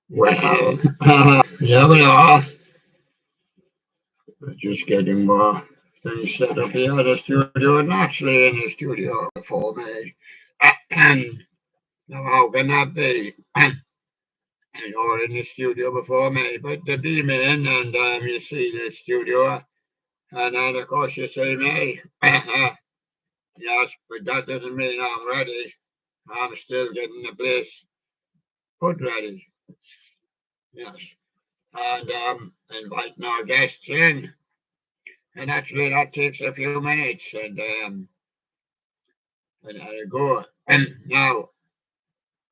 Well, here we are. We're just getting more things set up here. The studio, naturally in the studio before me. And now how can that be? You're in the studio before me, but the beam in and you see the studio, and then of course you see me. Yes, but that doesn't mean I'm ready. I'm still getting the place put ready. Yes, and inviting our guests in. And actually, that takes a few minutes, and I go. And now,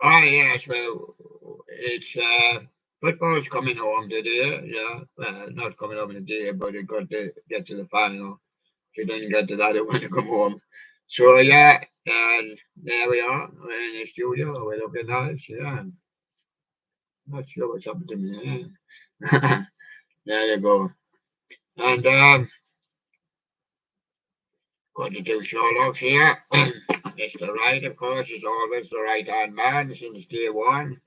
oh yes, well, it's football's coming home today. Yeah, well, not coming home today, but it got to get to the final. If you didn't get to that, it wouldn't come home. So yeah, and there we are. We're in the studio. We're looking nice. Yeah, not sure what's happened to me. There you go. And got to do Show.Augs here. It's the right, of course, is always the right hand man since day one.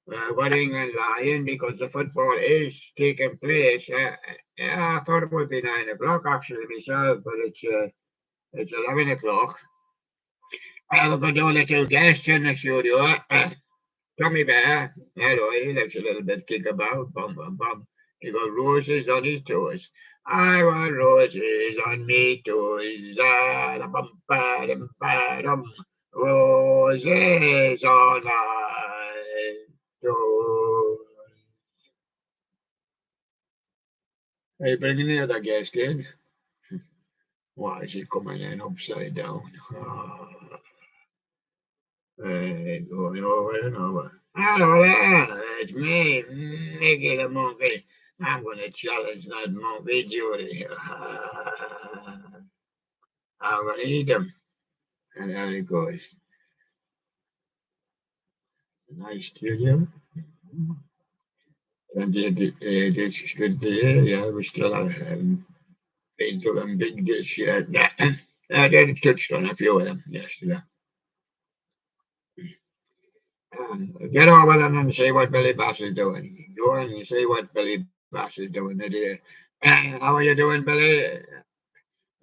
Winning and lying because the football is taking place. Yeah, I thought it would be 9 o'clock actually myself, but it's 11 o'clock. We've got all the two guests in the studio. Tommy Bear, hello, he looks a little bit kickabout. Bum bum bum. He got roses on his toes. I want roses on me toes. Da bum ba dum ba dum. Roses on my toes. Are you bringing the other guest in? Why is he coming in upside down? Going over and over. Hello there, it's me, Mickey the Monkey. I'm going to challenge that monkey Judy. I'm going to eat him. And there he goes. Nice studio. And this is good to hear. Yeah, we still haven't been to them big dish yet. I did touched on a few of them yesterday. Get over them and see what Billy Bass is doing. Go and see what Billy Bass is doing today. How are you doing, Billy?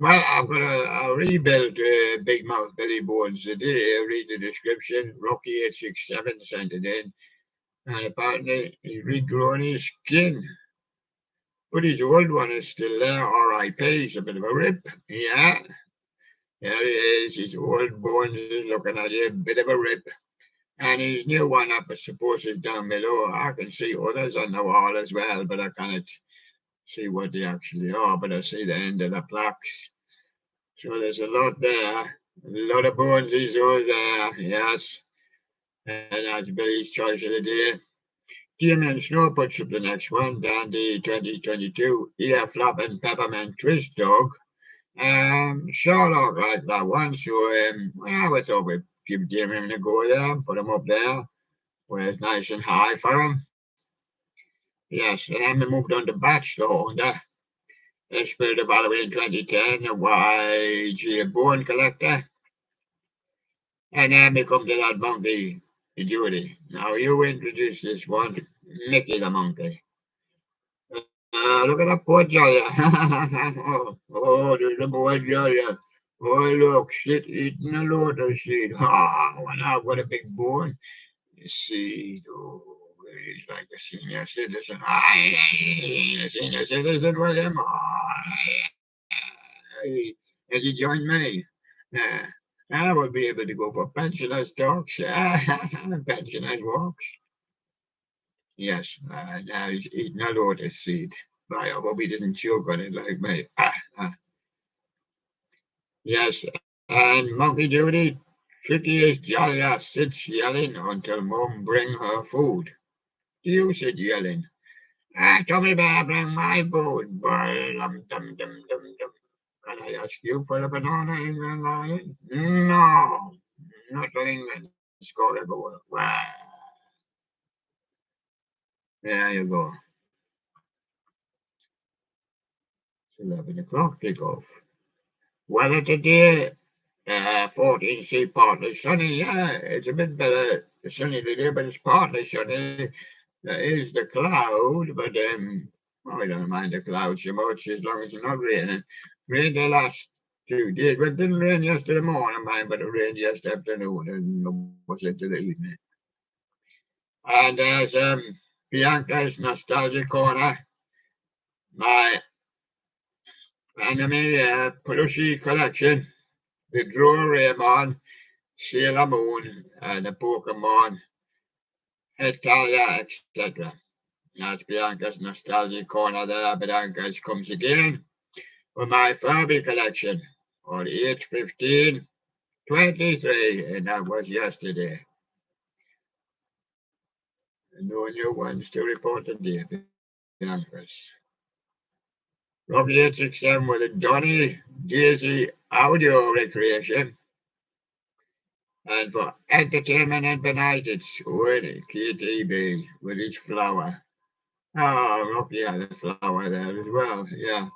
Well, I've got a rebuilt Big Mouth Billy Bones today. Read the description. Rocky 867 sent it in. And apparently he's regrown his skin. But his old one is still there. R.I.P. He's a bit of a rip. Yeah. There he is. His old bones is looking at you. Bit of a rip. And his new one up, I suppose, is down below. I can see others on the wall as well, but I cannot see what they actually are. But I see the end of the plaques. So there's a lot there. A lot of bones is all there, yes. And that's Billy's choice of the day. Damien Snow puts up the next one, Dandy 2022, Ear Flop and Peppermint Twist Dog. Show.Aug like that one, so well, we thought we'd give Damien a go there, put him up there, where it's nice and high for him. Yes, and then we moved on to Batch the Honda. Spirit of Halloween 2010, a YG Bone Collector. And then we come to that monkey, Judy. Now you introduce this one, Mickey the monkey. Look at that poor Jolly. Oh, there's a boy Jolly. Oh, look, shit eating a lotus seed. Oh, now what a big bone. Seed. Oh, he's like a senior citizen. A senior citizen with him. Has he joined me? Yeah. I would be able to go for pensioners' talks, pensioners' walks. Yes, now he's eating a lotus seed. I hope he didn't choke on it like me. Yes, and Monkey Judy, trickiest jolly ass sits yelling until Mum bring her food. You sit yelling. Tommy Bear, bring my food. Dum, dum, dum, dum, dum. Can I ask you for a banana, England lion? No, not England. Score a goal. Wow. There you go. 11 o'clock kickoff. Weather today, 14C partly sunny. Yeah, it's a bit better sunny today, but it's partly sunny. There is the cloud, but I don't mind the cloud so much as long as it's not raining. Rained the last 2 days. Well, it didn't rain yesterday morning, mind, but it rained yesterday afternoon and was into the evening. And there's Bianca's Nostalgia Corner, my anime plushie collection, the Doraemon, Sailor Moon, and the Pokemon, Italia, etc. That's Bianca's Nostalgia Corner there. Bianca's comes again with my Furby collection on 8/15/23, and that was yesterday. No new ones to report today, Bianca's. Rocky 867 with a Donny Daisy audio recreation. And for entertainment and benight, it's Winnie KTB with his flower. Oh, Rocky had a flower there as well, yeah.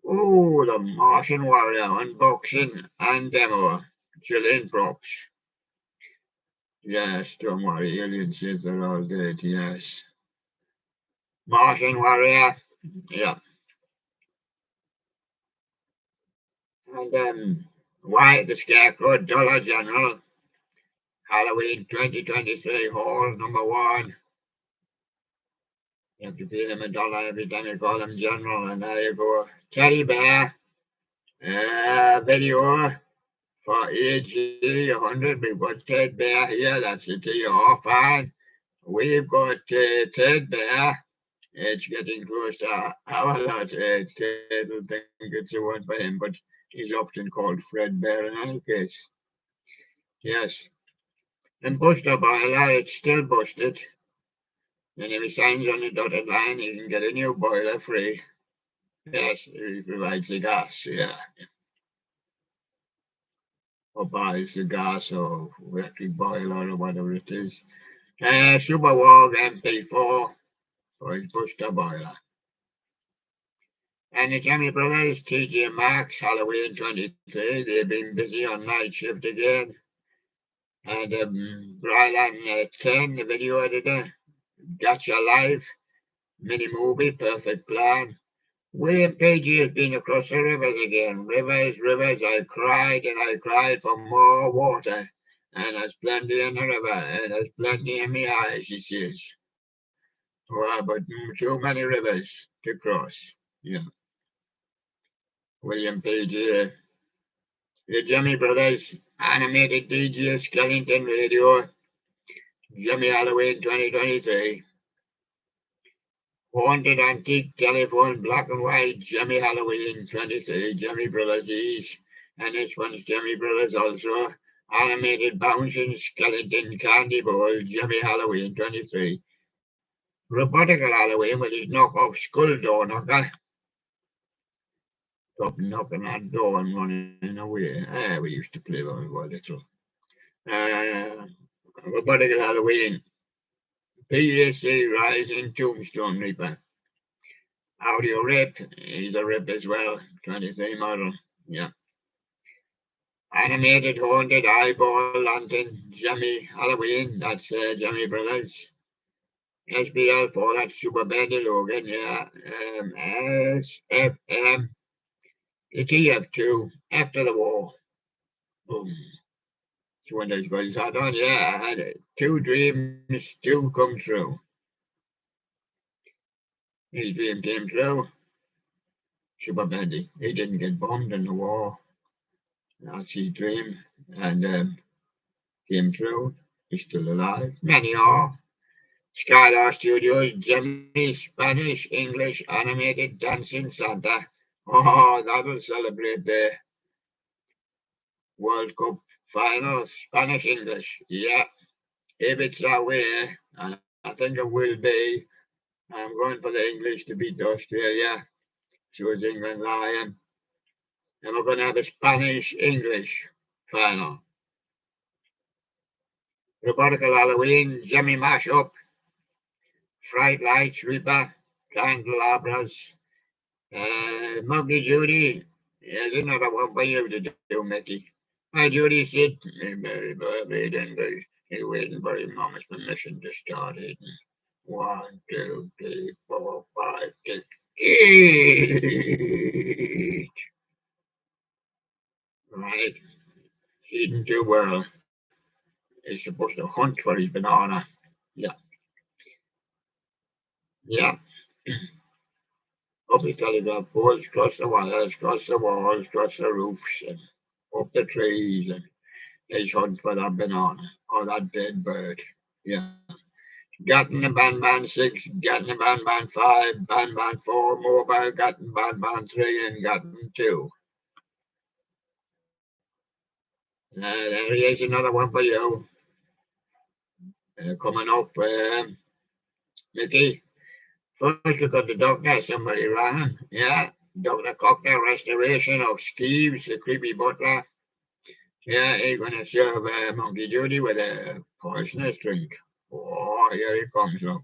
Oh, the Martian Warrior unboxing and demo. Chilean props. Yes, don't worry, alien says they're all dead, yes. Martian Warrior, yeah. And Wyatt the Scarecrow, Dollar General, Halloween 2023 haul #1. You have to pay them $1 every time you call them General, and there you go. Teddy Bear, video for AG 100. We've got Ted Bear here, that's a TR fan. We've got Ted Bear. It's getting close to our lot. Ted will think it's the one for him, but he's often called Fred Bear in any case. Yes. And Buster Boiler, it's still busted. And if he signs on the dotted line, he can get a new boiler free. Yes, he provides the gas, yeah. Or buys the gas or electric boiler or whatever it is. Show.Aug MP4 for his Buster Boiler. And the Jamie Brothers, TJ Maxx, Halloween 23, they've been busy on night shift again. And Rylan 10, the video editor, Gotcha Live, mini movie, Perfect Plan. William Pagey has been across the rivers again. Rivers, rivers, I cried and I cried for more water. And there's plenty in the river, and there's plenty in my eyes, he says. Well, but too many rivers to cross. Yeah. William Pagey. The Jimmy Brothers, animated DJ Skellington Radio, Jimmy Halloween 2023. Haunted Antique Telephone, black and white, Jimmy Halloween 23, Jimmy Brothers East. And this one's Jimmy Brothers also. Animated Bouncing Skeleton Candy Bowl, Jimmy Halloween 23. Robotical Halloween with his knockoff skull door knocker. Stop knocking that door and running away. We used to play when we were little. Robotical Halloween. PSC Rising Tombstone Reaper. Audio Rip, he's a Rip as well, 23 model, yeah. Animated Haunted Eyeball Lantern, Jimmy Halloween, that's Jimmy Brothers. SBL4, that's Super Bandy Logan, yeah. SFM, the TF2, After the War. Boom. It's one of those guys had on, yeah. I had 2 dreams, 2 come true. His dream came true. Super Bandy, he didn't get bombed in the war. That's his dream, and came true. He's still alive. Many are. Skylar Studios, Jimmy Spanish English animated dancing Santa. Oh, that'll celebrate the World Cup final. Spanish English. Yeah, if it's that way, and I think it will be. I'm going for the English to beat Australia. So is England lying. And we're going to have a Spanish English final. Robotical Halloween, Jimmy Mashup, Fright Lights, Reaper, Candelabras, Muggy Judy. There's another one for you to do, Mickey. Hi, Judy, sit. Merry birthday, Denver. He's waiting for his mama's permission to start eating. 1, 2, 3, 4, 5, 6. Eat. Right. He's eating too well. He's supposed to hunt for his banana. Yeah. Yeah. Up the telegraph poles, across the wires, across the walls, across the roofs, and up the trees, and he's hunting for that banana or that dead bird. Yeah. Got in the band 6, got in the band 5, band 4, mobile, got in band 3, and got in 2. There he is, another one for you. Coming up, Mickey. First we got the doctor, somebody rang. Yeah, Dr. Cocktail Restoration of Steve's, the creepy butler. Yeah, he's going to serve Monkey Judy with a poisonous drink. Oh, here he comes, look.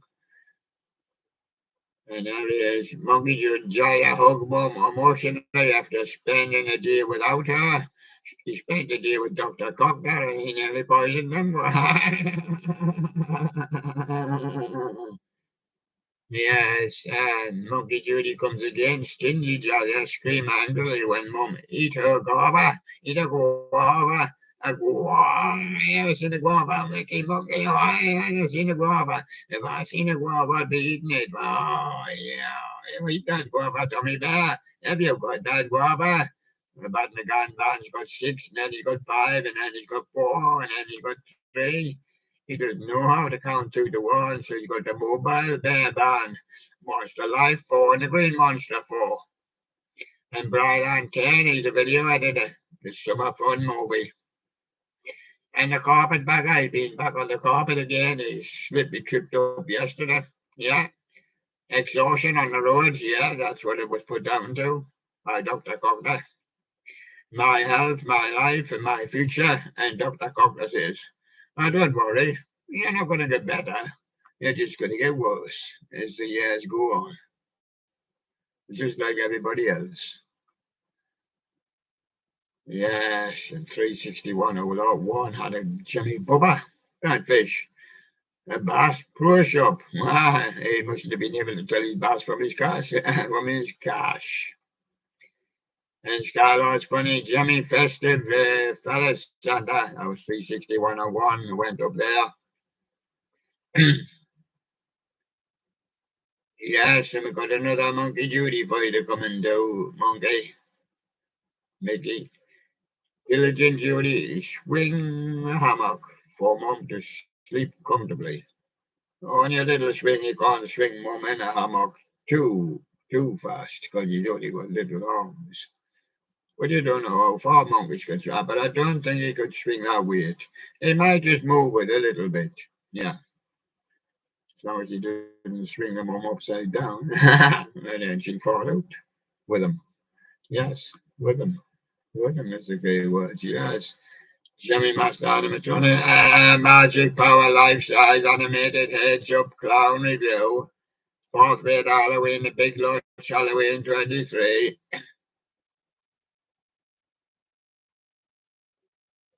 And there he is, Monkey Judy, Jolly hug mum emotionally after spending a day without her. He spent a day with Dr. Cocktail and he nearly poisoned them. Yes, and Monkey Judy comes again, stingy Jolly, scream angrily when Mum eat her guava, eat a guava, a guava. You ever seen a guava, Mickey Monkey? Oh, I never seen a guava. If I seen a guava, I'd be eating it. Oh, yeah, you eat that guava, Tommy Bear? Have you got that guava? But the gunman's got 6, and then he's got 5, and then he's got 4, and then he's got 3. He doesn't know how to count through the one, so he's got the mobile bear band, Monster Life 4 and the Green Monster 4. And Brian 10, he's a video editor. The Summer Fun movie. And the carpetbagger, I've been back on the carpet again. He tripped up yesterday. Yeah. Exhaustion on the road. Yeah, that's what it was put down to by Dr. Cockler. My health, my life, and my future. And Dr. Cockler says, oh, don't worry. You're not going to get better. You're just going to get worse as the years go on, just like everybody else. Yes, and 361 over lot 1 had a Jimmy Bubba, that fish, a bass pro shop. He mustn't have been able to tell his bass from his cash. From his cash. And Skylar's funny, Jimmy Festive Fellas Santa, that was 36101, went up there. Yes, and we got another Monkey Judy for you to come and do, Monkey. Mickey. Diligent Judy, swing a hammock for Mum to sleep comfortably. On your little swing, you can't swing Mum in a hammock too fast, because you only got little arms. But you don't know how far monkeys can swing, but I don't think he could swing that weight. He might just move it a little bit. Yeah. As long as he didn't swing the Mum upside down. And then she'd fall out with him. Yes, with him. With him is a great word, yes. Jimmy Master Animatronic, Magic Power Life Size Animated Heads Up Clown Review. 4th grade Halloween, the Big Lots Halloween 23.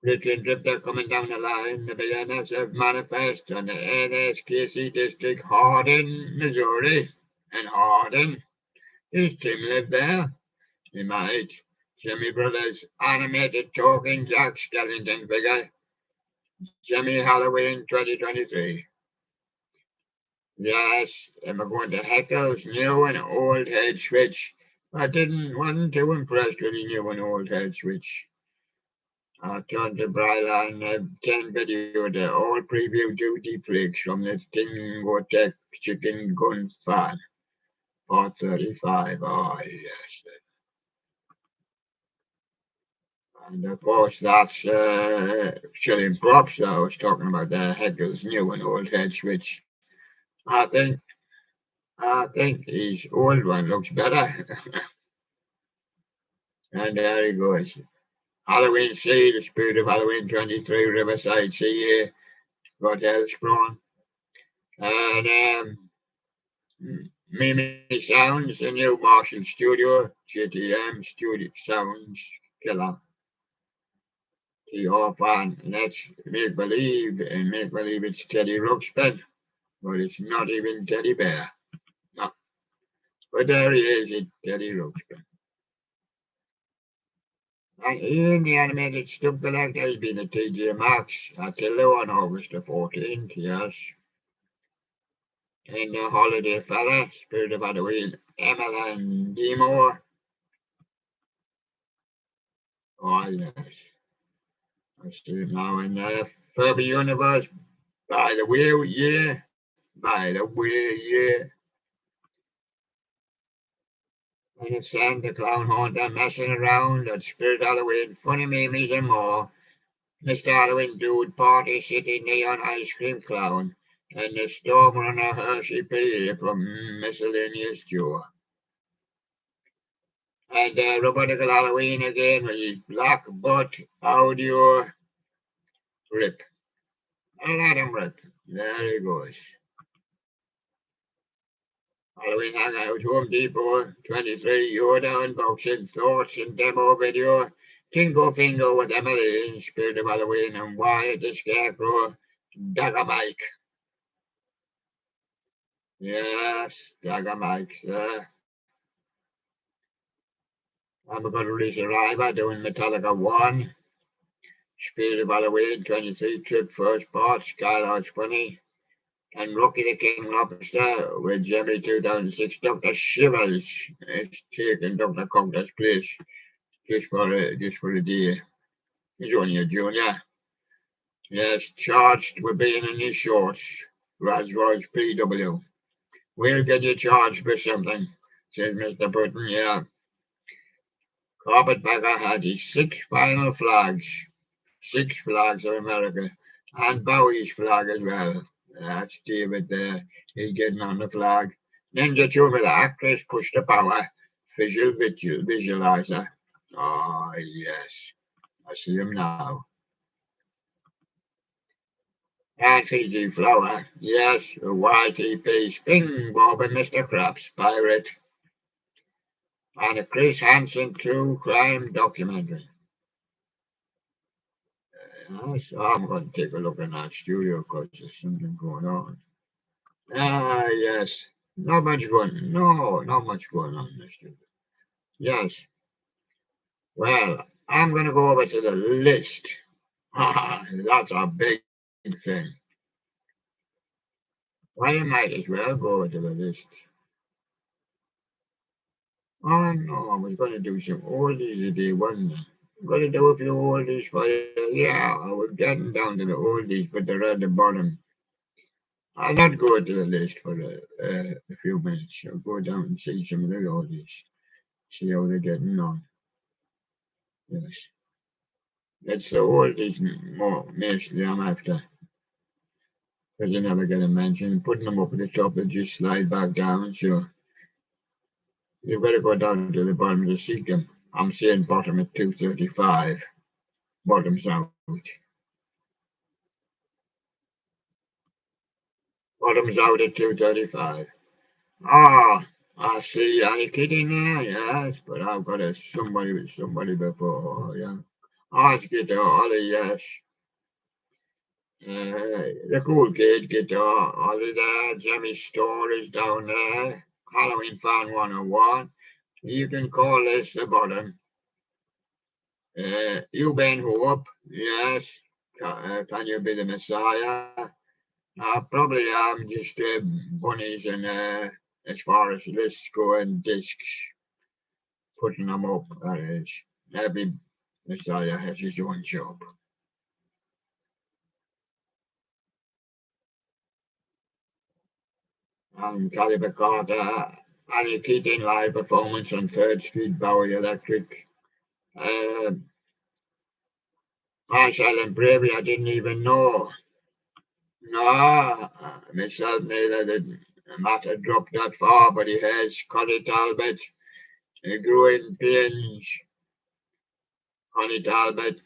Richard Drifter coming down the line, the big NSF manifest on the NSKC district, Hardin, Missouri. And Hardin, his Tim lived there. He might. Jimmy Brothers animated talking Jack Skellington figure. Jimmy Halloween 2023. Yes, and we're going to Heckle's new and old head switch. Wasn't too impressed with the new and old head switch. I turned to Brylan 10 video, the all preview duty freaks from the Tingo Tech Chicken Gun Fan. Part 35. Oh, yes. And of course, that's shilling props. I was talking about the Heckle's new and old head switch. I think his old one looks better. And there he goes. Halloween Sea, the spirit of Halloween 23, Riverside Sea, Hotel Sprawn. And Mimi Sounds, the new Marshall Studio, GTM Studio Sounds Killer. TR fan. Let's make believe it's Teddy Ruxpin, but it's not even Teddy Bear. No. But there he is, it's Teddy Ruxpin. And in the animated stuff collector has been a TJ Maxx until on August the 14th, yes. And the Holiday Fella, Spirit of Halloween, Emma and Demore. Oh, yes. I see it now in the Furby Universe. By the way, yeah. By the way, yeah. And it's Santa Clown Haunter messing around at Spirit Halloween, Funny Memes and more. Mr. Halloween Dude Party City Neon Ice Cream Clown. And the Storm Runner Hershey P from Miscellaneous Joe. And Robotical Halloween again with his Black Butt Audio Rip. And let him rip. There he goes. Halloween Hangout Home Depot 23 Yoda unboxing thoughts and demo video. Tingo Fingo with Emily in Spirit of Halloween and Wyatt the Scarecrow. Dagger Mike. Yes, Dagger Mike, sir. I'm going to release a River doing Metallica 1. Spirit of Halloween 23 Trip First Part. Skylar's Funny. And Rocky the King Lobster with Jimmy 2006. Dr. Shivers is taking Dr. Conker's place just for a day. He's only a junior. Yes, charged with being in his shorts. Rolls-Royce PW. We'll get you charged for something, says Mr. Burton. Yeah. Carpetbagger had his 6 final flags. 6 flags of America. And Bowie's flag as well. That's David there. He's getting on the flag. Ninja Tune with the actress push the power. Visual visualizer. Oh, yes. I see him now. And Fiji Flower. Yes, YTP Spring Bob and Mr. Krabs Pirate. And a Chris Hansen true crime documentary. Yes, I'm going to take a look in that studio because there's something going on. Ah, yes. Not much going. No, not much going on in the studio. Yes. Well, I'm going to go over to the list. That's a big thing. Well, you might as well go over to the list. Oh no, I was going to do some oldies today, wasn't I? I'm going to do a few oldies for you. Yeah, I was getting down to the oldies, but they're at the bottom. I'll not go to the list for a few minutes. I'll go down and see some of the oldies, see how they're getting on. Yes. That's the oldies more, mostly I'm after. Because you never get a mention. Putting them up at the top, they just slide back down, so you've got to go down to the bottom to seek them. I'm saying bottom at 235. Bottom's out. Bottom's out at 235. Ah, I see Annie Kitty there, yes, but I've got a somebody with somebody before, yeah. Arch guitar, Ollie, yes. The cool kid guitar, Ollie there, Jimmy Store is down there. Halloween Fan 101. You can call this the bottom. You Ben Hope, yes. Can you be the Messiah? Probably I'm just bunnies and as far as lists go and discs, putting them up. That is, every Messiah has his own job. And Caliber Carter, Annie Keating live performance on 3rd Street, Bowie Electric. Marshall and Bravery, I didn't even know. No, myself neither did matter drop that far, but he has Connie Talbot, growing pains. Connie Talbot.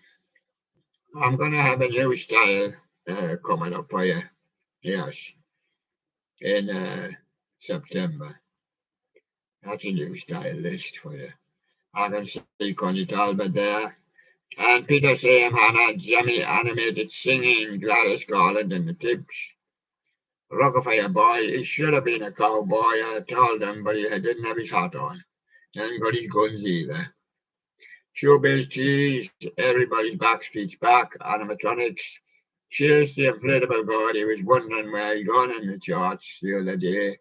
I'm going to have a new style coming up for you. Yes, in September. That's a new style list for you. I can see Connie Talbot there. And Peter Sam had Jimmy animated singing Gladys Garland and the Tips. Rockefeller boy, he should have been a cowboy, I told him, but he didn't have his hat on. He hadn't got his guns either. Showbiz cheese, everybody's backstage back, animatronics. Cheers the inflatable god, he was wondering where he'd gone in the charts the other day.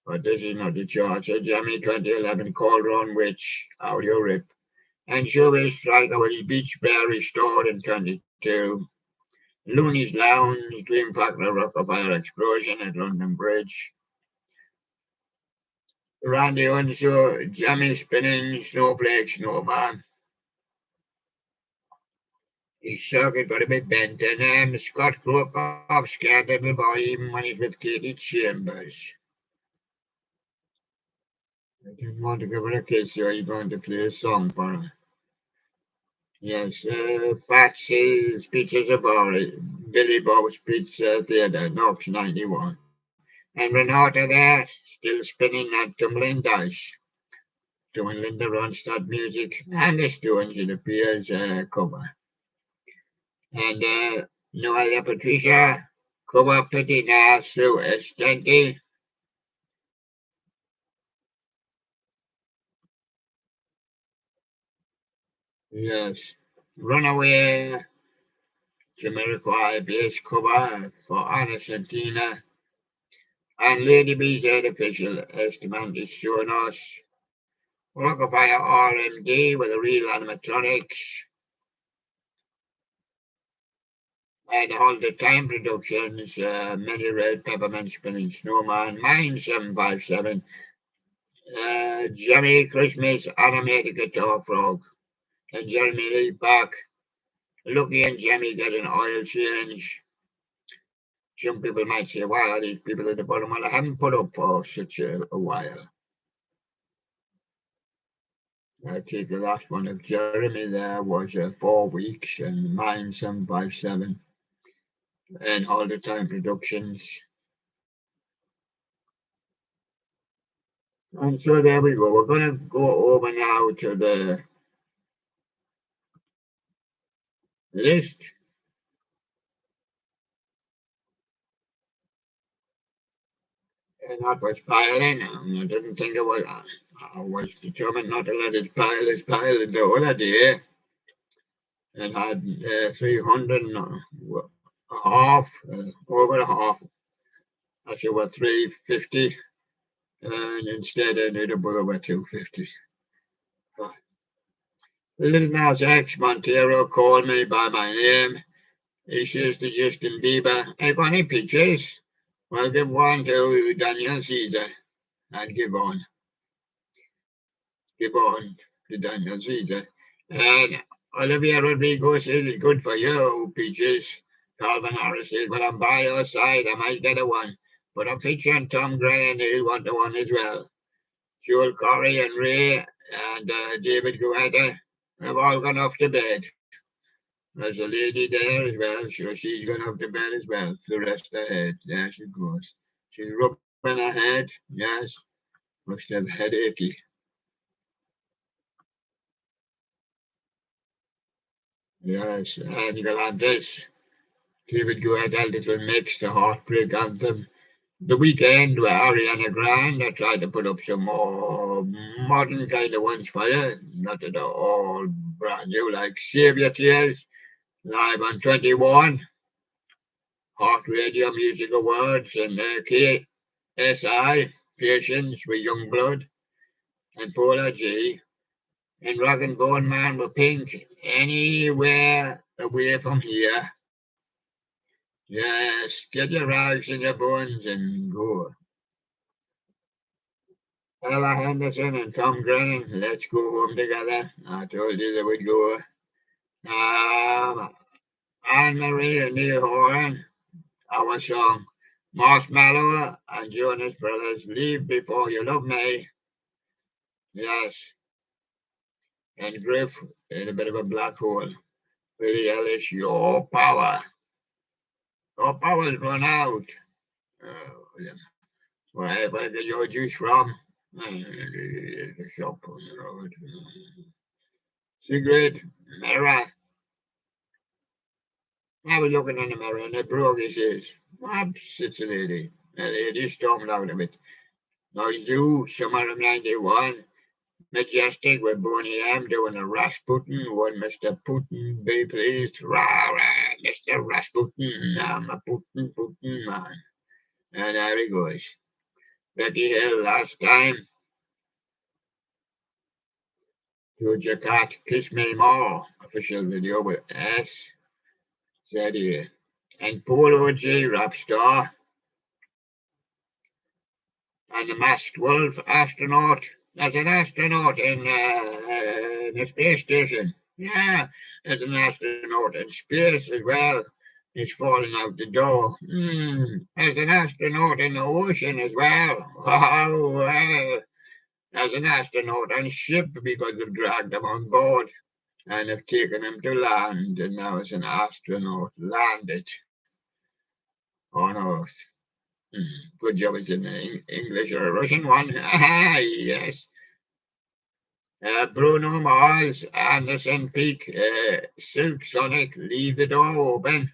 But this is not the charts. So Jimmy 2011 called Ron Witch, audio rip. And Showbiz striker with his beach bear restored in 22. Looney's Lounge, Dream Factor Rockefeller Explosion at London Bridge. Randy Unso, Jammy Spinning, Snowflake, Snowman. His circuit got a bit bent, and Scott broke off, scared little boy, even when he's with Katie Chambers. I didn't want to give her a kiss, so he's going to play a song for her. Yes, Fatsy's Pizza Safari, Billy Bob's Pizza Theatre, Knox 91. And Renata there, still spinning that tumbling dice, doing Linda Ronstadt music, and the Stones, it appears, cover. And Noelia Patricia, cover Patina, Sue Estenti. Yes, Runaway, Jamiroquai bass cover for Anna Santina. And Lady B's artificial estimate is showing us Rockefeller RMD with the real animatronics. And all the time productions, Many Red Peppermint Spinning Snowman, Mine 757, Jerry Christmas Animated Guitar Frog, and Jeremy Lee back. Lucky and Jimmy get an oil change. Some people might say, why are these people at the bottom? Well, I haven't put up for such a while. I think the last one of Jeremy there was 4 weeks, and Mine 757, and all the time productions. And so there we go. We're going to go over now to the list. And that was piling. I didn't think it was. I was determined not to let it pile. It piled the other day. And had 300 and a half, over a half. Actually, what 350. And instead, I ended up with over 250. Lil Nas X Montero called me by my name. He says to Justin Bieber, "Hey, got any pictures? Well, give one to Daniel Caesar and give on to Daniel Caesar." And Olivia Rodrigo says it's good for you, Peaches. Calvin Harris says, "Well, I'm by your side. I might get a one. But I'm featuring Tom Grennan, he'll want a one as well. Joel Corey and Ray and David Guetta have all gone off to bed. There's a lady there as well, so she's gone off to bed as well to rest her head. There she goes. She's rubbing her head, yes. Must have headachy. Yes, and Galantis. David Guetta, little mix, the heartbreak anthem. The weekend with Ariana Grande, I tried to put up some more modern kind of ones for you. Not that they're all brand new, like Save Your Tears, live on 21. Heart Radio Music Awards and KSI, Patience with Young Blood, and Paula G. And Rock and Bone Man with Pink, Anywhere Away From Here. Yes, get your rags and your bones and go. Ella Henderson and Tom Grennan, Let's Go Home Together. I told you they would go. Anne Marie and Neil Horan, our song. Marshmallow and Jonas Brothers, Leave Before You Love Me. Yes. And Griff in a bit of a black hole. Billie Eilish, Your Power. Your power's run out. Yeah. Wherever I get your juice from? The shop on the road. cigarette, mirror. I was looking in the mirror and it broke his ears. What sits a lady? The lady stormed out of it. Now you, summer of 91, majestic with Boney M doing a Rasputin, one Mr. Putin, be pleased. Rah, rah, Mr. Rasputin, I'm a Putin man. And there he goes. Becky Hill last time. Georgia Cat, Kiss Me More, official video with S, said here. And Paul O.J. rap star. And the masked wolf astronaut. There's an astronaut in the space station. Yeah, there's an astronaut in space as well. He's falling out the door. There's an astronaut in the ocean as well. Oh, well, there's an astronaut on ship because they've dragged him on board and have taken him to land, and now it's an astronaut landed on Earth. Good job, it's in English or a Russian one. Yes. Bruno Mars, Anderson Peak, Silk Sonic, Leave the Door Open.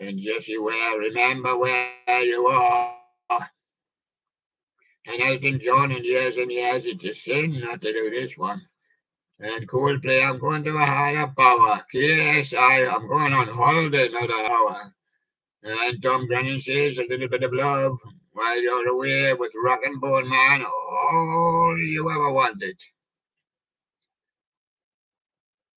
And Jesse Ware, Remember Where You Are. And Elton John, in Years and Years, it's a sin not to do this one. And Coldplay, I'm going to a higher power. KSI, I'm going on holiday another hour. And Tom Grennan says a little bit of love while you're away with Rock and Bone Man, all you ever wanted.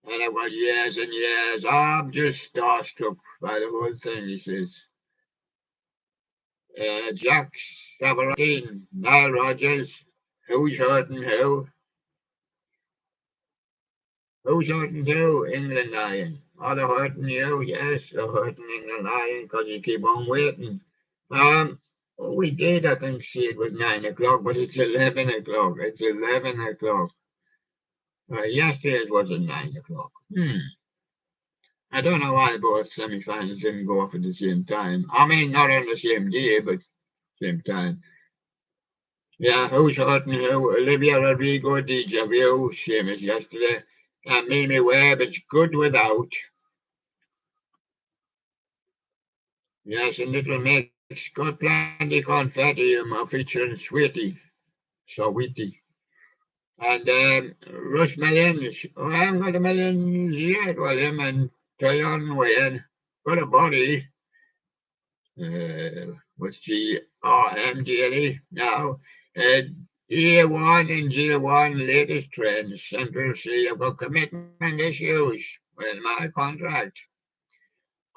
And I've got years and years. I'm just starstruck by the whole thing, he says. Jack Savarine, Nile Rodgers, who's hurting who? Who's hurting who? England Lion. Are they hurting you? Yes, they're hurting England Lion because you keep on waiting. We did, I think, see it was 9 o'clock, but it's 11 o'clock. It's 11 o'clock. Yesterday's was at 9 o'clock. I don't know why both semi-finals didn't go off at the same time. I mean, not on the same day, but same time. Yeah, who's hurting who? Olivia Rodrigo, Deja Vu, same as yesterday. And Mimi Webb, it's good without. Yes, and Little Mix got plenty confetti featuring Sweetie. So witty. And Rush Millions. Oh, I haven't got the millions yet. Well, him and Tyon Wayne got a body. What's GRMDLE now? E1 and G1 latest trends. Central C, I've got commitment issues with my contract.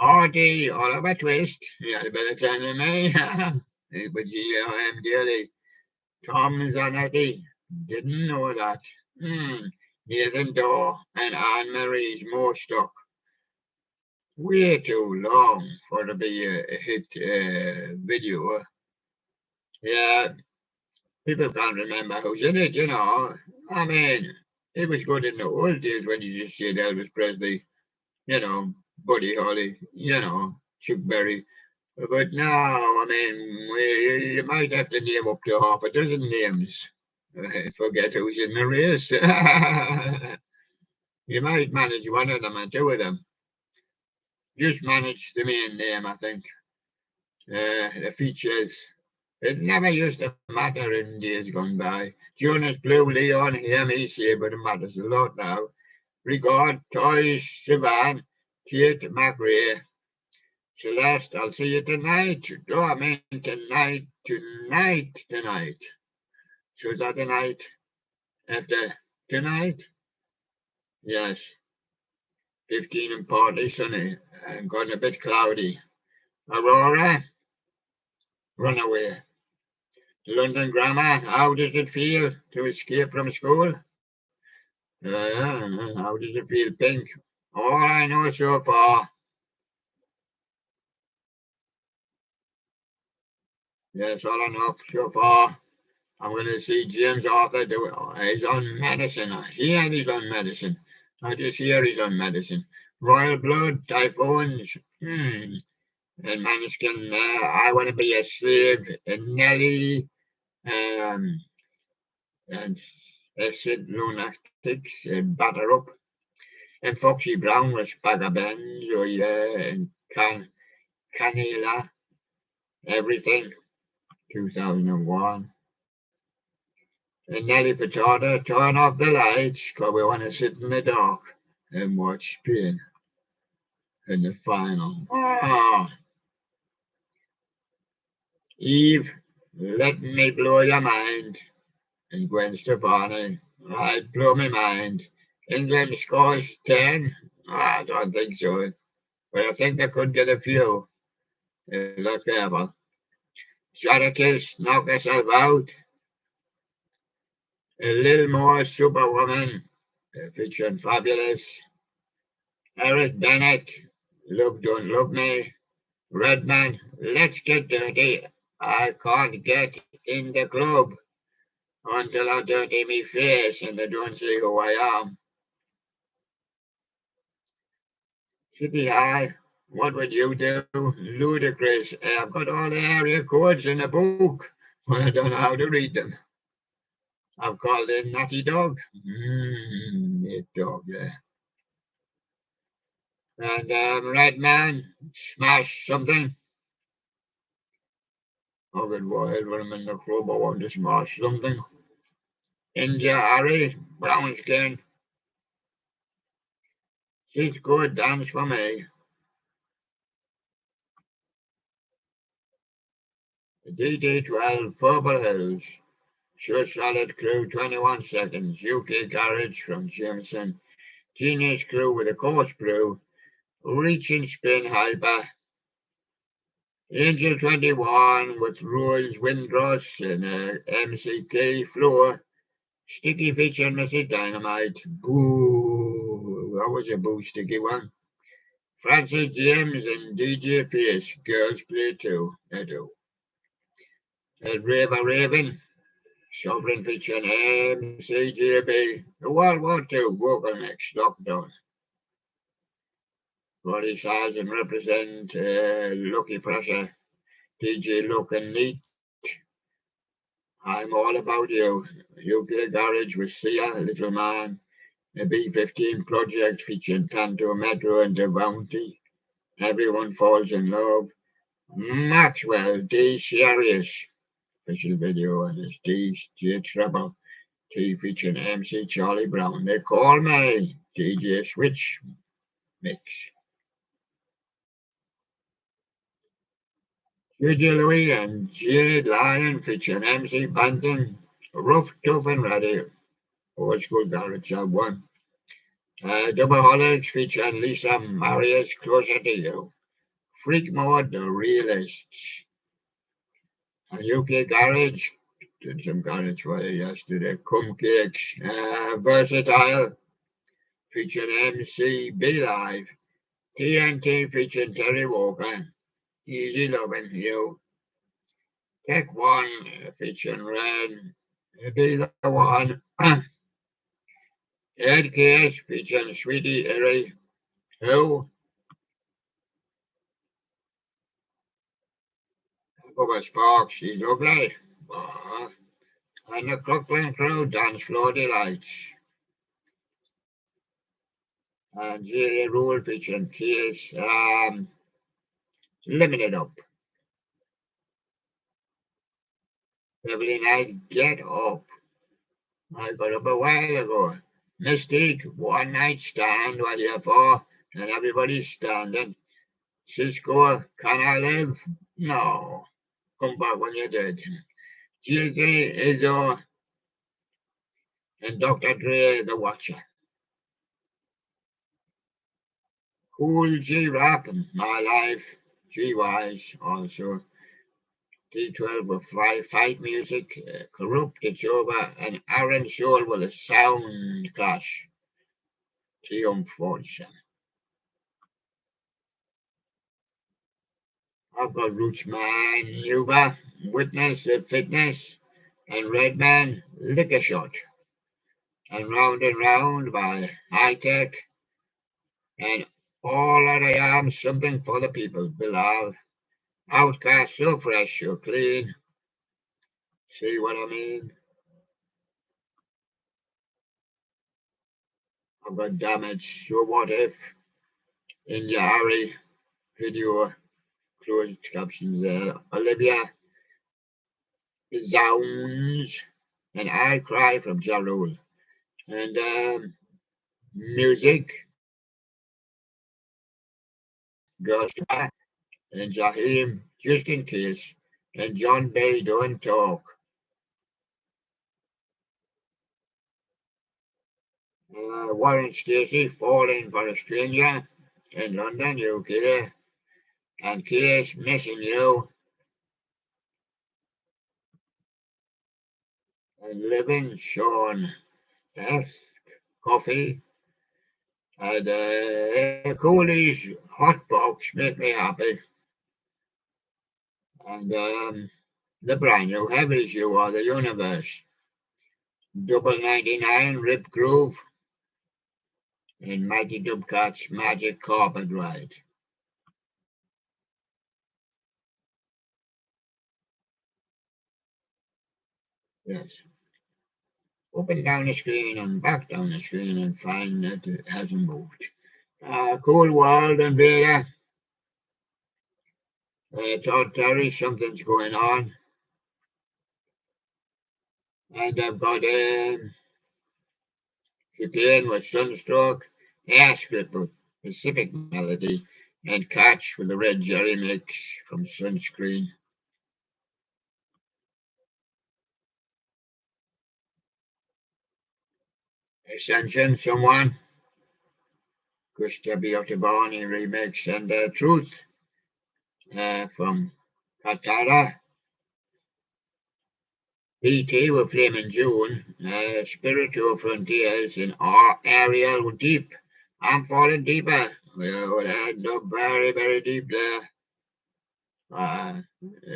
RD, Oliver Twist. He had a better time than me. But GRMDLE. Tom Zanetti. Didn't know that. Nathan Daw and Anne Marie's more stock. Way too long for to be a hit video. Yeah, people can't remember who's in it, you know. I mean, it was good in the old days when you just said Elvis Presley, you know, Buddy Holly, you know, Chuck Berry. But now, I mean, you might have to name up to half a dozen names. Forget who's in the race. You might manage one of them and two of them. Just manage the main name, I think. The features. It never used to matter in days gone by. Jonas Blue, Leon, hear me say, but it matters a lot now. Regard, Toys, Sivan, Kate, McRae, Celeste, I'll see you tonight. Oh, I mean tonight. So is that tonight? After tonight? Yes. 15 and partly sunny and gone a bit cloudy. Aurora, runaway. London Grammar, how does it feel to escape from school? How does it feel, Pink? All I know so far. Yes, all I know so far. I'm going to see James Arthur do it. He's on medicine. I hear he's on medicine. I just hear he's on medicine. Royal Blood, Typhoons. And Maniskin, I want to be a slave. And Nelly. And Sid Lunatic. tactics and batter up. And Foxy Brown was Bagger Benz, oh yeah, and Canela, everything, 2001. And Nelly Furtado, turn off the lights, 'cause we want to sit in the dark and watch Spain in the final. Oh, Eve, let me blow your mind. And Gwen Stefani, right, blow my mind. England scores 10? I don't think so, but I think they could get a few. Look careful. Strategist, knock herself out. A little more Superwoman, featuring Fabulous. Eric Bennett, Look Don't Love Me. Redman, Let's Get Dirty. I can't get in the club until I dirty me face and they don't see who I am. City High, what would you do? Ludicrous. I've got all the area codes in a book, but I don't know how to read them. I've called in Natty Dog. Nate Dog, yeah. And Redman, Smash something. I've been wild when I'm in the club, I want to smash something. India Harry, brown skin. She's good, dance for me. DD12, Purple Hills. Sure Solid Crew, 21 seconds. UK Garage from Jameson. Genius Crew with a course brew. Reaching Spin Hyper. Angel 21 with Rose Windrush and MCK Floor. Sticky feature Mrs. Dynamite. Boo. That was a boo sticky one. Francis James and DJ Pierce. Girls play too. They do. Raven. Sovereign featuring MCJB. The World War II vocal mix. Lockdown. Body size and represent Lucky Pressure. DJ Look and Neat. I'm all about you. UK Garage with Sia, Little Man. A B-15 project featuring Tanto Metro and Devontae. Everyone falls in love. Maxwell D Serious. Official video on his DJ Treble. T featuring MC Charlie Brown. They call me DJ Switch Mix. DJ Louis and Jade Lion featuring MC Banton. Rough, Tough and Ready. Old School Garage Sub 1. Doubleholics featuring Lisa Marius Closer to You. Freak Mode, The Realists. UK Garage. Did some garage for you yesterday. Cum Cakes. Versatile featuring MC Be Live. TNT featuring Terry Walker. Easy Loving You. Tech One featuring Red. Be the One. Ed Case featuring Sweetie Erie. Who? Bubba Sparks, she's ugly. And the Crooklyn Crew, Dance Floor Delights. And J. Rule featuring Case, Limited Up. Beverly Knight, Get Up. I got up a while ago. Mystique, One Night Stand, what you for? And everybody's standing. Cisco, Can I Live? No. Come back when you're dead. GT, Izzo, and Dr. Dre, The Watcher. Cool G Rap, My Life, G Wise also. D12 with Fight Music, Corrupt, It's Over, and Aaron Soul with a Sound Clash. Triumph 47. I've got Roots Man, Yuba, Witness the Fitness, and Redman, Liquor Shot. And Round by High Tech, and All That I Am, Something for the People, Bilal. Outcast, So Fresh, So Clean. See what I mean? I've got damage. So what if in Yari video closed captions there? Olivia Zounds and I Cry from Ja Rule. And music, Gershka and Jaheim, just in case, and John Bay don't talk. Warren Stacey, Falling for a Stranger in London, UK, and Case Missing You, and Living Sean S. Coffee, and Cooley's Hot Box Make Me Happy, and the brand new Heavies You Are the Universe, Double 99 Rip Groove, and Mighty Dubcat's Magic Carpet Ride. Yes. Up and down the screen and back down the screen and find that it hasn't moved. Cool World and Beta. Todd Terry, something's going on. And I've got Chicane with Sunstroke, Airscript with Pacific Melody, and Catch with the Red Jerry Mix from Sunscreen. Ascension, someone. Gusta Biotabani remix and Truth from Katara. PT with Flaming June, Spiritual Frontiers in Ariel Deep. I'm falling deeper. We'll end up very, very deep there.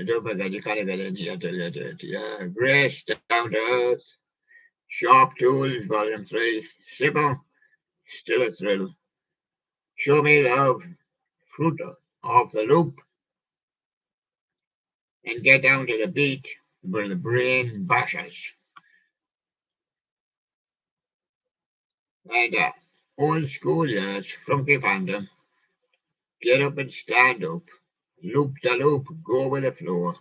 Don't forget, you can't get in here to get it. Yeah, Grace, Down to Earth, Sharp Tools, Volume 3, Sybil, Still a Thrill. Show Me Love, Fruit of the Loop, and Get Down to the Beat where the brain bashes. And old school, yes, Funky Phantom, Get Up and Stand Up, Loop the Loop, Go with the Flow.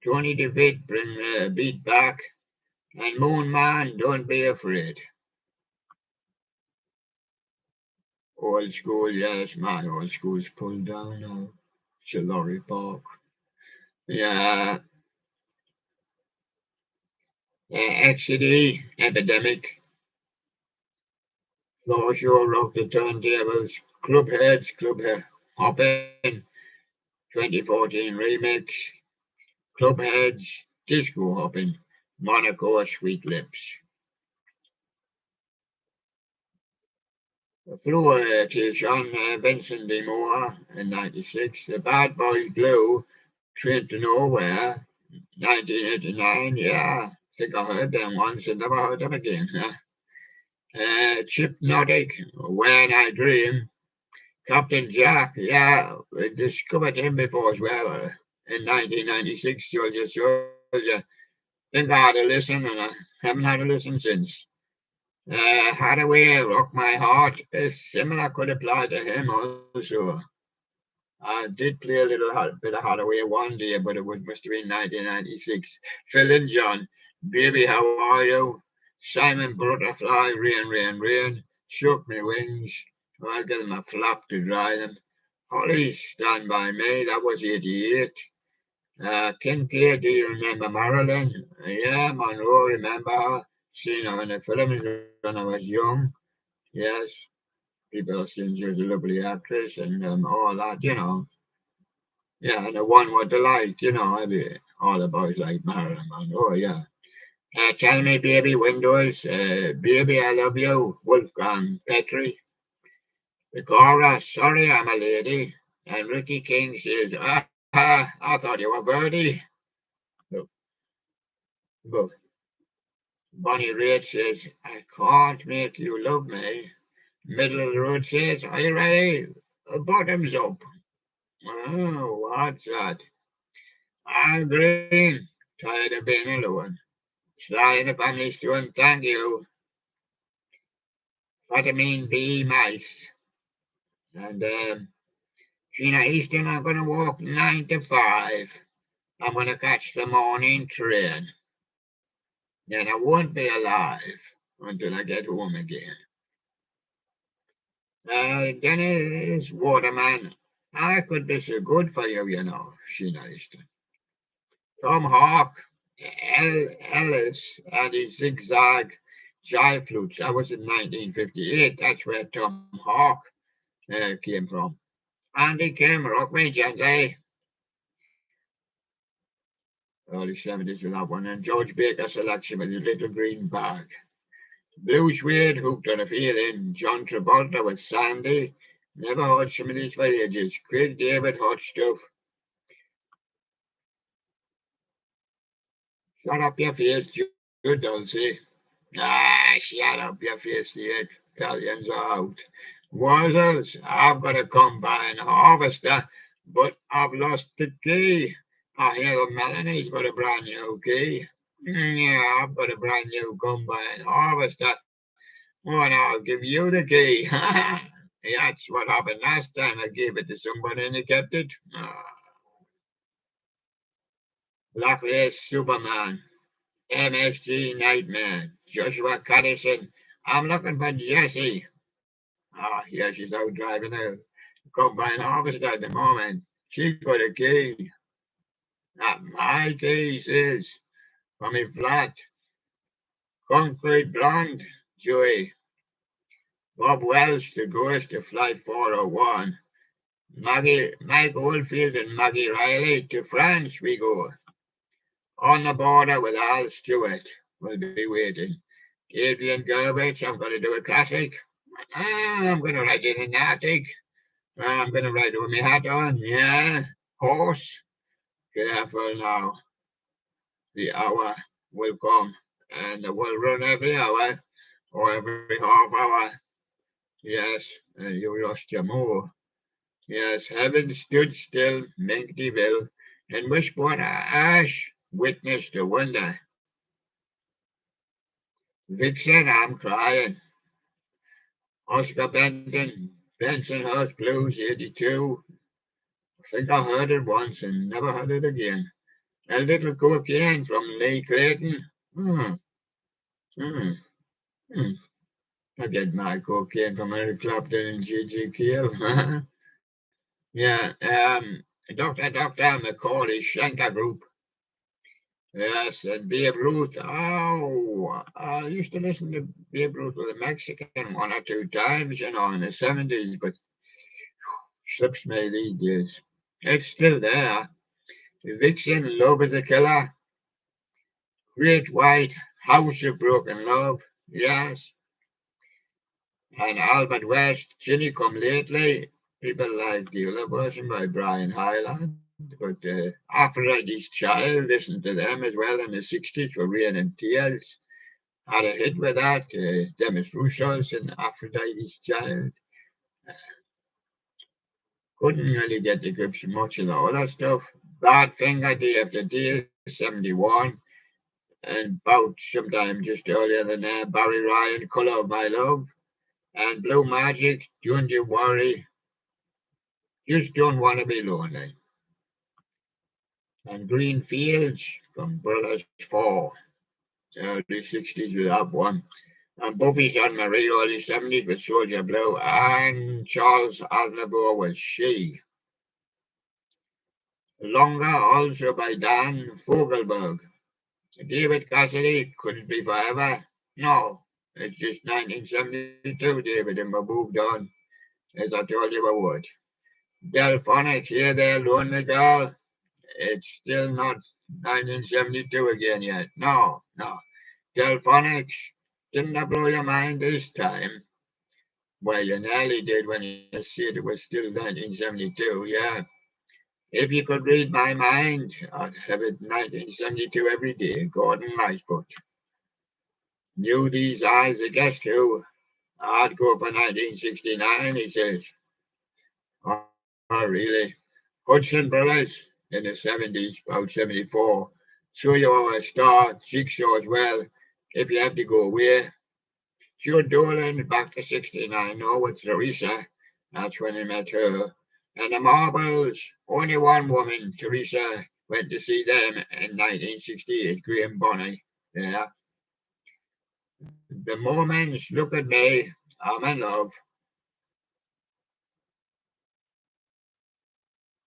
Tony DeVitt, Bring the Beat Back, and Moon Man, Don't Be Afraid. Old school, yes, my old school's pulled down now. It's a lorry park. Yeah. XCD, Epidemic, Floor Show, Rock the Turntables, Club Hoppin', 2014 Remix, Clubheads, Disco Hoppin', Monaco, Sweet Lips. Flotation, Vincent D. Moore in 96, The Bad Boys Blue, Train to Nowhere, 1989, yeah, I think I heard them once and never heard them again. Hypnotic, When I Dream, Captain Jack, yeah, we discovered him before as well in 1996, so just shows you. Think I had a listen and I haven't had a listen since. Hathaway, Rock My Heart is similar, could apply to him also. I did play a little bit of Hathaway one day, but it must have been 1996. Phil and John, Baby, How Are You? Simon Butterfly, Rain, Rain, Rain, Shook Me Wings. I'll get them a flap to dry them. Holly, Stand By Me, that was 88. Kincaid, do you remember Marilyn? Yeah, Monroe, remember her? Seen her in the films when I was young. Yes, people saying she was a lovely actress and all that, you know. Yeah, and the one with the light, you know, all the boys like Marilyn Monroe, yeah. Tell Me Baby Windows, Baby I Love You, Wolfgang Petri. The chorus, Sorry I'm a Lady. And Ricky King says, I thought you were Birdie. But Bonnie Raitt says, I can't make you love me. Middle of the road says, are you ready? Bottoms up. Oh, what's that? Al Green, tired of being alone. Sly and the Family Stone, thank you. vitamin B mice. And Sheena Easton, I'm going to walk 9 to 5. I'm going to catch the morning train. Then I won't be alive until I get home again. Dennis Waterman, I could be so good for you, you know, Sheena Easton. Tom Hawk, Ellis, and his zigzag jive flutes. That was in 1958. That's where Tom Hawk came from. Andy Kim, Rock Me Gently. Early 70s with that one. And George Baker selection with his Little Green Bag. Blue Suede, Hooked on a Feeling. John Travolta with Sandy. Never heard some of these for ages. Craig David, Hot Stuff. Shut up your face, you Dulcie. Ah, shut up your face, the Italians are out. Wazzles, I've got a combine harvester, but I've lost the key. I hear Melanie's got a brand new key. Yeah, I've got a brand new combine harvester. Well, I'll give you the key. That's what happened last time I gave it to somebody and they kept it. Blacklist Superman. MSG Nightmare. Joshua Caddison. I'm looking for Jessie. Ah, yeah, she's out driving a combine harvester at the moment. She got a key. Not my key, says. From me flat. Concrete Blonde. Joey. Bob Welsh, the ghost of Flight 401. Mike Oldfield and Maggie Riley. To France we go. On the border with Al Stewart. We'll be waiting. Adrian Garbage, I'm going to do a classic. I'm going to write it in the Arctic. I'm going to write it with my hat on. Yeah. Horse. Careful now. The hour will come. And it will run every hour or every half hour. Yes. And you lost your more. Yes. Heaven stood still, Minkyville, and Wishbone Ash witnessed the wonder. Vixen, I'm crying. Oscar Bensonhurst Blues, 82. I think I heard it once and never heard it again. A little cocaine from Lee Clayton. Hmm. Hmm. Hmm. I get my cocaine from Eric Clapton and Gigi Keel. Yeah. Dr. McCauley Shanker Group. Yes, and Babe Ruth. Oh, I used to listen to Babe Ruth with a Mexican one or two times, you know, in the 70s, but slips me these days. It's still there. Vixen, Love is a Killer. Great White, House of Broken Love. Yes. And Albert West, Ginny Come Lately. People like the other version by Brian Hyland. But Aphrodite's Child, listened to them as well in the 60s for Rain and Tears. Had a hit with that. Demis Roussos and Aphrodite's Child. Couldn't really get the grips with much of the other stuff. Badfinger, Day After Day, 71. And about sometime just earlier than that, Barry Ryan, Colour of My Love. And Blue Magic, Don't You Worry. Just Don't Want to Be Lonely. And Green Fields from Brothers 4. Early 60s with that one. And Buffy Sainte Marie, early 70s with Soldier Blue. And Charles Aznavour with She. Longer, also by Dan Fogelberg. David Cassidy, Could It Be Forever? No, it's just 1972, David, and we moved on, as I told you we would. Delphonics, Here There, Lonely Girl. It's still not 1972 again yet. No. Delphonics, didn't that blow your mind this time? Well, you nearly did when you said it was still 1972, yeah. If you could read my mind, I'd have it 1972 every day, Gordon Lightfoot. Knew these eyes a guest who? I'd go for 1969, he says. Oh, really? Hudson Brothers in the 70s, about 74. Show You Are a Star, Jigsaw as well. If you have to go away, Joe Dolan back to 69. No, with Teresa. That's when he met her. And the Marbles, only one woman, Teresa, went to see them in 1968, Graham Bonney. Yeah. The Mormons, look at me, I'm in love.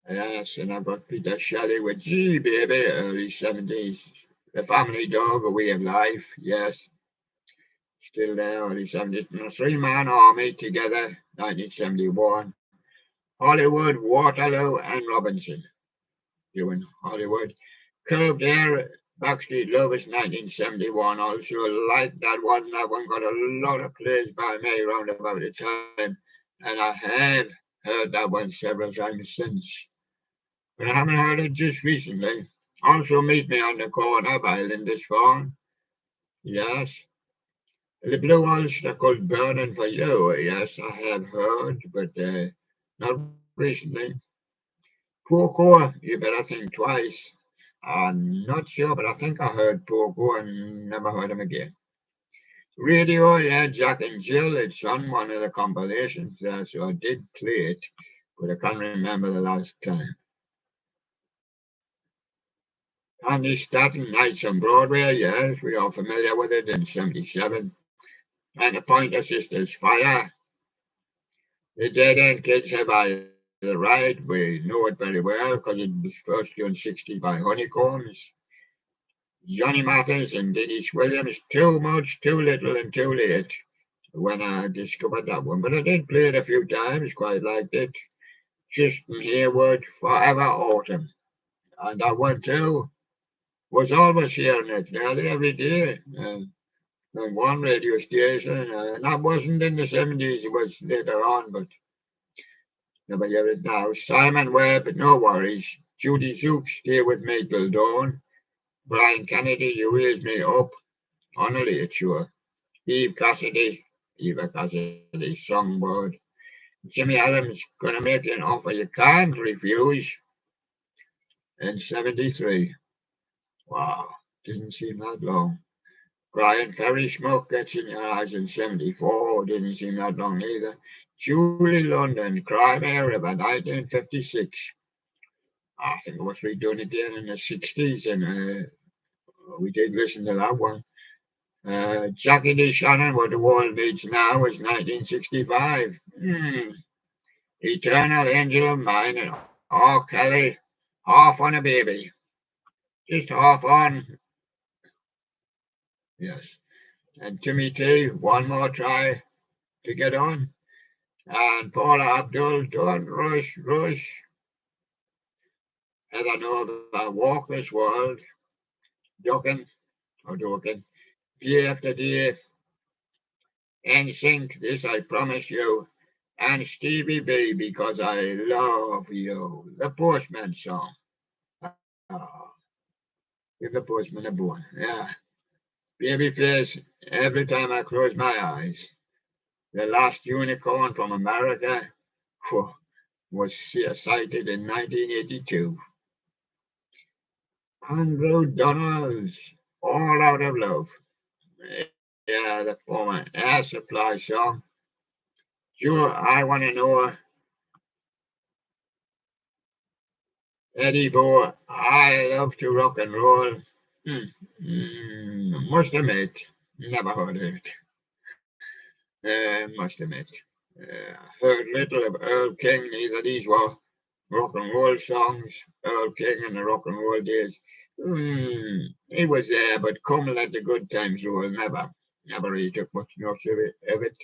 Yes, and I've got Peter Shelley with G, baby, early 70s. The Family Dog, A Way of Life, yes. Still there, early 70s. The Three-Man Army together, 1971. Hollywood, Waterloo, and Robinson. Doing Hollywood. Curved Air, Backstreet Lovers, 1971. Also like that one. That one got a lot of plays by me around about the time. And I have heard that one several times since. But I haven't heard it just recently. Also Meet Me on the Corner by Lindisfarne. Yes. The Blue Oyster Cult Burning for You. Yes, I have heard, but not recently. Poco, you better think twice. I'm not sure, but I think I heard Poco and never heard him again. Radio, yeah, Jack and Jill. It's on one of the compilations there, so I did play it, but I can't remember the last time. Andy Staton, Nights on Broadway, yes, we are familiar with it in 77. And the Pointer Sisters, Fire. The Dead End Kids Have Eyes Right. We know it very well because it was first done 60 by Honeycombs. Johnny Mathis and Dennis Williams, Too Much, Too Little and Too Late when I discovered that one. But I did play it a few times, quite liked it. Justin Hayward, Forever Autumn. And that one too was always hearing it nearly every day. On one radio station, and that wasn't in the 70s, it was later on, but never hear it now. Simon Webb, No Worries. Judy Zook, Stay With Me Till Dawn. Brian Kennedy, You Raise Me Up on a Late Show. Eva Cassidy, Songbird. Jimmy Adams, Gonna Make You an Offer You Can't Refuse in 73. Wow, didn't seem that long. Brian Ferry, Smoke Gets in Your Eyes in 74, didn't seem that long either. Julie London, Crimea River, 1956. I think it was redone again in the 60s, and we did listen to that one. Jackie D. Shannon, What the World Needs Now, was 1965. Eternal Angel of Mine, and R. Kelly, Half on a Baby. Just half on. Yes. And Timmy T, One More Try to Get On. And Paula Abdul, Don't Rush, Rush. Heather Nova, Walk This World. Ducking, or Ducking. Day After Day. NSYNC, This I Promise You. And Stevie B, Because I Love You. The Postman song. Oh, give the postman a bone. Yeah. Babyface, Every Time I Close My Eyes. The Last Unicorn from America was sighted in 1982. Andrew Donald's All Out of Love. Yeah, the former Air Supply song. Sure, I Want to Know. Eddie Bohr, I Love to Rock and Roll. Must admit, never heard of it. Must admit. Heard little of Earl King, neither these were rock and roll songs. Earl King and the rock and roll days. He was there, but come let the good times roll. Never really took much notice of it.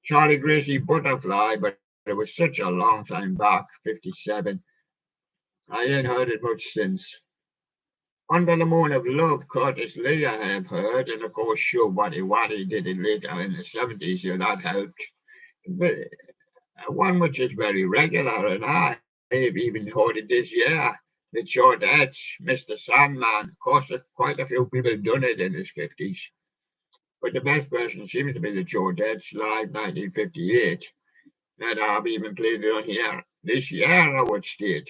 Charlie Gracie, Butterfly, but it was such a long time back, 57. I ain't heard it much since. Under the Moon of Love, Curtis Lee, I have heard, and of course, Show Waddy Waddy did it later in the 70s, so that helped. But one which is very regular, and I have even heard it this year. The Show.Aug, Mr. Sandman. Of course, quite a few people done it in the 50s. But the best version seems to be the Show.Aug Live 1958. And I've even played it on here this year, I would state.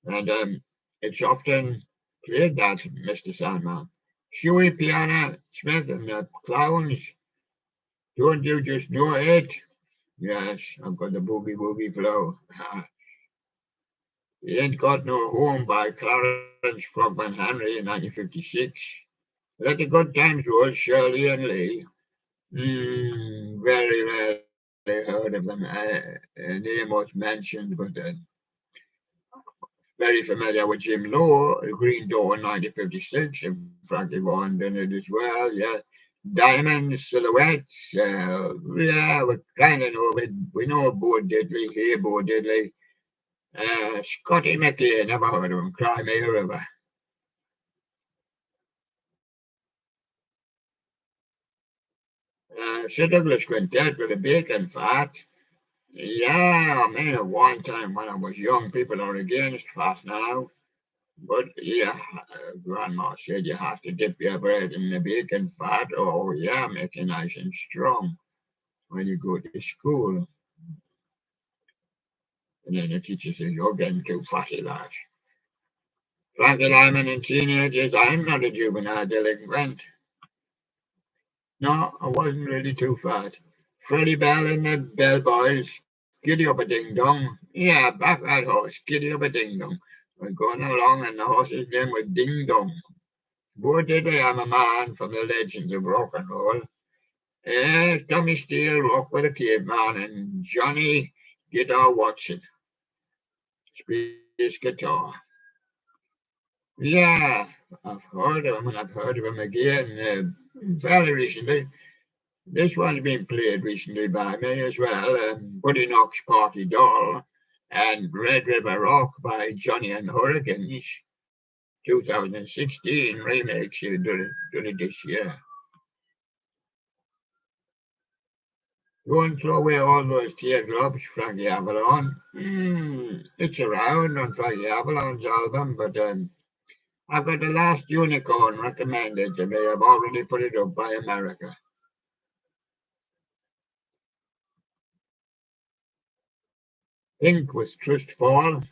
And it's often played that, Mr. Sandman. Huey Piano Smith and the Clowns, Don't you just know it? Yes, I've got the boogie woogie flow. He ain't got no home by Clarence Frogman Henry in 1956. Let the good times roll, Shirley and Lee. Very rarely heard of them. Name was mentioned, but very familiar with Jim Law, Green Door 1956, and Frankie Vaughan did it as well. Yeah, Diamond Silhouettes. Yeah, we kind of know it. We know Bo Diddley, here Bo Diddley. Scotty McKay, never heard of him. Cry Me a River. Sir Douglas Quintet with a bacon fat. Yeah, I mean, at one time when I was young, people are against fat now. But yeah, Grandma said you have to dip your bread in the bacon fat. Oh, yeah, make it nice and strong when you go to school. And then the teacher says, you're getting too fatty, lad. Frankie Lyman and teenagers, I'm not a juvenile delinquent. No, I wasn't really too fat. Freddie Bell and the Bell Boys, giddy up a ding dong. Yeah, back that horse, giddy up a ding dong. We're going along and the horse's name was Ding Dong. Boy, did I am a man from the legends of rock and roll. Tommy Steele, Rock with a Caveman, and Johnny Guitar Watson, Space Guitar. Yeah, I've heard of him and I've heard of him again fairly recently. This one's been played recently by me as well. Buddy Knox Party Doll and Red River Rock by Johnny and Hurricanes, 2016 remix. Done it this year. Go and throw away all those teardrops, Frankie Avalon. It's around on Frankie Avalon's album, but I've got the last unicorn recommended to me. I've already put it up by America. Pink with Trust Fall.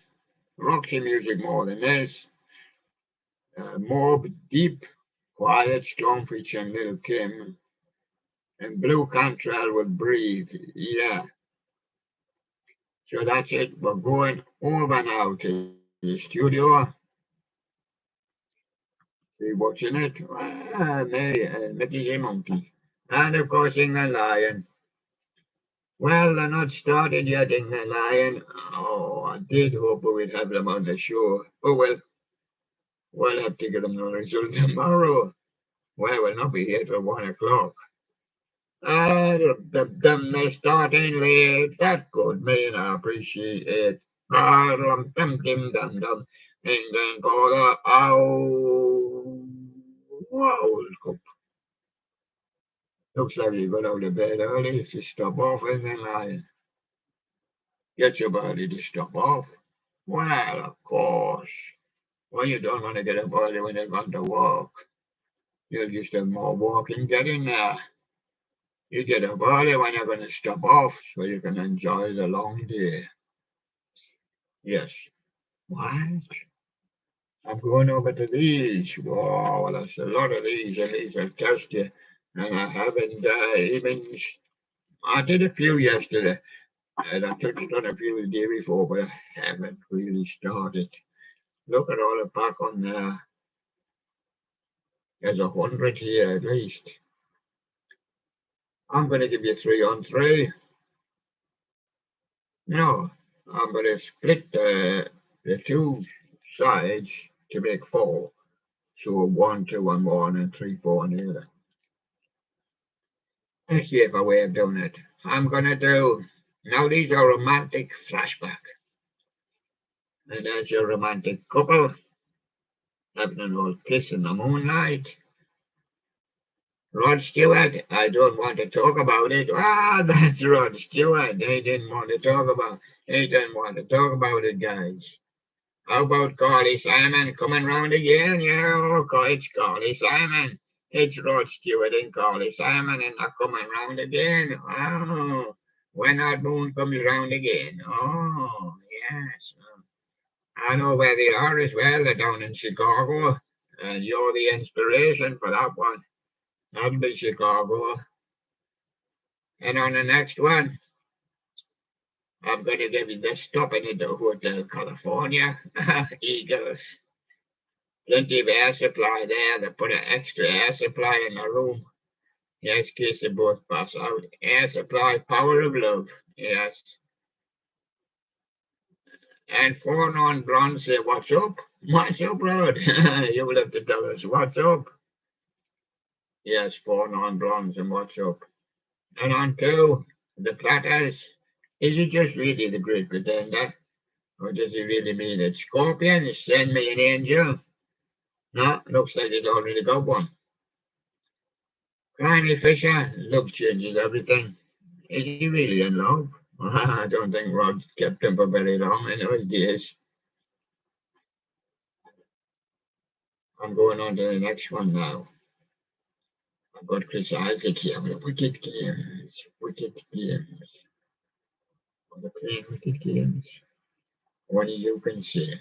Roxy music more than this. More deep, quiet storm featuring Little Kim. And Blue Cantrell with Breathe. Yeah. So that's it. We're going over now to the studio. See watching it. Me, Mickey's a monkey. And of course, England Lion. Well, they're not started yet, England Lion. Oh, I did hope we would have them on the show. Oh, well, we'll have to get them the result tomorrow. Well, we'll not be here till 1 o'clock. They're starting late. That's good, man. I appreciate it. Dum. And then call the World Cup. Looks like you got out of bed early to stop off and then lying. Get your body to stop off. Well, of course. Well, you don't want to get up early when you're going to walk. You'll just have more walking getting there. You get up early when you're going to stop off so you can enjoy the long day. Yes. What? I'm going over to these. Whoa, well, there's a lot of these, and these will test you. And I haven't even. I did a few yesterday, and I touched on a few the day before, but I haven't really started. Look at all the pack on there. There's 100 here at least. I'm going to give you 3 on 3. No, I'm going to split the two sides to make 4. So 1, 2 on one, and 3, 4 on the other. Let's see if I way of doing it. I'm going to do. Now these are romantic flashback. And there's your romantic couple having an old kiss in the moonlight. Rod Stewart, I don't want to talk about it. That's Rod Stewart. He didn't want to talk about. He didn't want to talk about it, guys. How about Carly Simon coming round again? Yeah, it's Carly Simon. It's Rod Stewart and Carly Simon, and they're coming round again. Oh, when that moon comes round again. Oh, yes. I know where they are as well. They're down in Chicago, and you're the inspiration for that one. That'll be Chicago. And on the next one, I'm going to give you the stopping at the Hotel California. Eagles. Plenty of air supply there. They put an extra air supply in the room. Yes, in case they both pass out. Air supply, power of love. Yes. And phone on blonde say, what's up? What's up, Rod? You will have to tell us what's up. Yes, phone on bronze and what's up. And on two, the platters. Is he just really the great pretender? Or does he really mean it? Scorpion, send me an angel. No, looks like he's already got one. Grimy Fisher, love changes everything. Is he really in love? I don't think Rod kept him for very long in those days. I'm going on to the next one now. I've got Chris Isaac here with Wicked Games. Wicked Games. They're playing Wicked Games. What do you can say?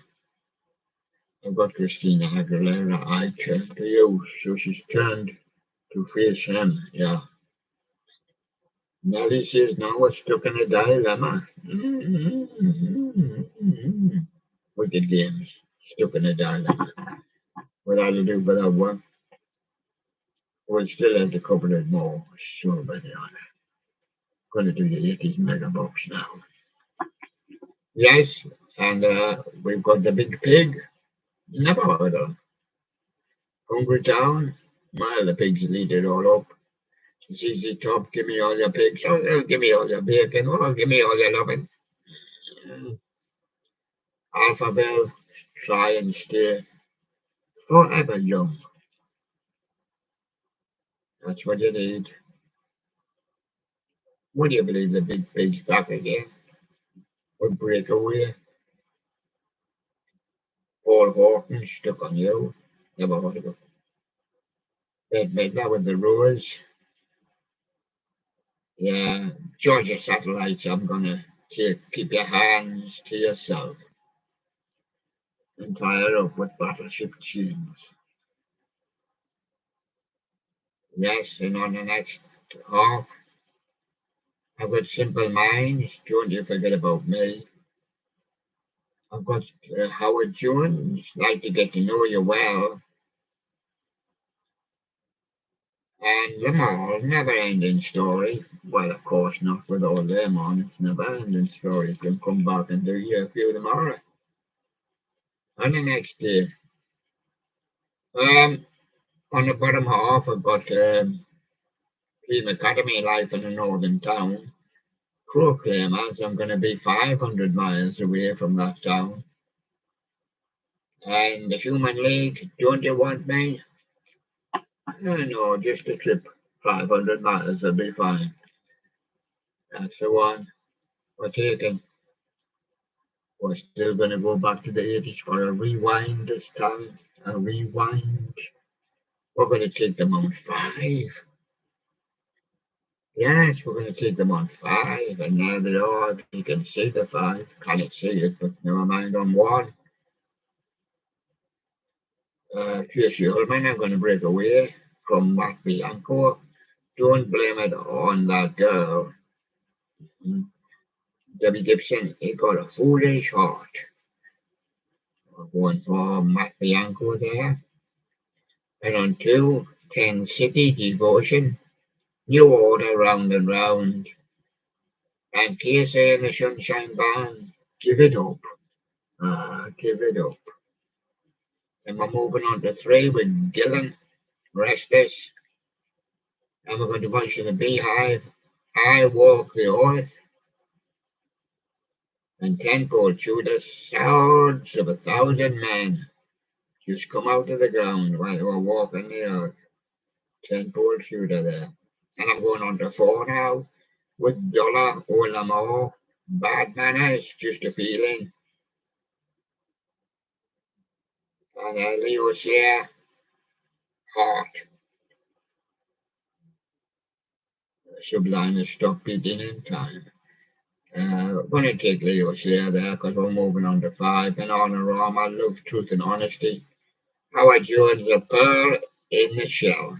I've got Christina Aguilera. I turned to you, so she's turned to face him. Yeah. Nelly says now we're stuck in a dilemma. Wicked Games. Stuck in a dilemma. What I'll do for that one. We'll still have to cover it more. So many on it. Gonna do the 80s mega box now. Yes, and we've got the big pig. Never heard of. Hungry Town. Well, the pigs lead it all up. ZZ Top, give me all your pigs. Oh, give me all your bacon. Oh, give me all your loving. Alphabet, try and stay forever young. That's what you need. Would you believe the big pig's back again? Would break away. Paul Horton stuck on you. Never heard of it. They'd make that with the Rose. Yeah, Georgia Satellites, I'm gonna keep your hands to yourself and tie it up with Battleship Chains. Yes, and on the next half, I've got Simple Minds, don't you forget about me. I've got Howard Jones, like to get to know you well. And them all, never ending story. Well, of course not with all them on, it's never ending story. You can come back and do you a few tomorrow. And the next day. On the bottom half, I've got Dream Academy Life in a Northern Town. Proclaimers, I'm going to be 500 miles away from that town. And the Human League, don't you want me? No, just a trip. 500 miles will be fine. That's the one we're taking. We're still going to go back to the 80s for a rewind this time. A rewind. We're going to take them on 5. Yes, we're going to take them on 5. And now they are, you can see the 5. Can't see it, but never mind on 1. Tracy Ullman, I'm going to break away from Matt Bianco. Don't blame it on that girl. Debbie Gibson, he got a foolish heart. We're going for Matt Bianco there. And on 2, 10 City Devotion. New Order round and round. And KSA and the Sunshine Band, give it up. Give it up. And we're moving on to 3 with Gillan, Restless. And we're going to Voice of the Beehive, I Walk the Earth. And 10 Paul Tudor, Sounds of 1,000 Men just come out of the ground while they were walking the earth. 10 Paul Tudor there. And I'm going on to 4 now with Dollar Olamore, Bad Manners, Just a Feeling. And Leo Share, Heart. Sublime has stopped beating in time. We're going to take Leo Share there because we're moving on to 5. And Honorama, Love, Truth and Honesty. Howard Jones, A Pearl in the Shell.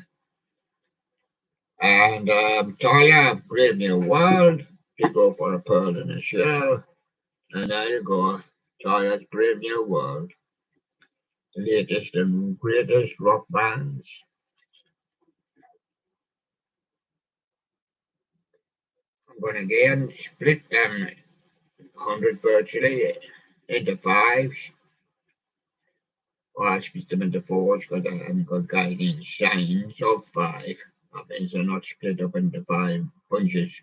And Toya, Brave New World, to go for a pearl in a shell. And there you go, Toya's Brave New World, the latest and greatest rock bands. I'm going to again split them 100 virtually into fives. Or I split them into fours because I haven't got guiding signs of five. That means they're not split up into five bunches.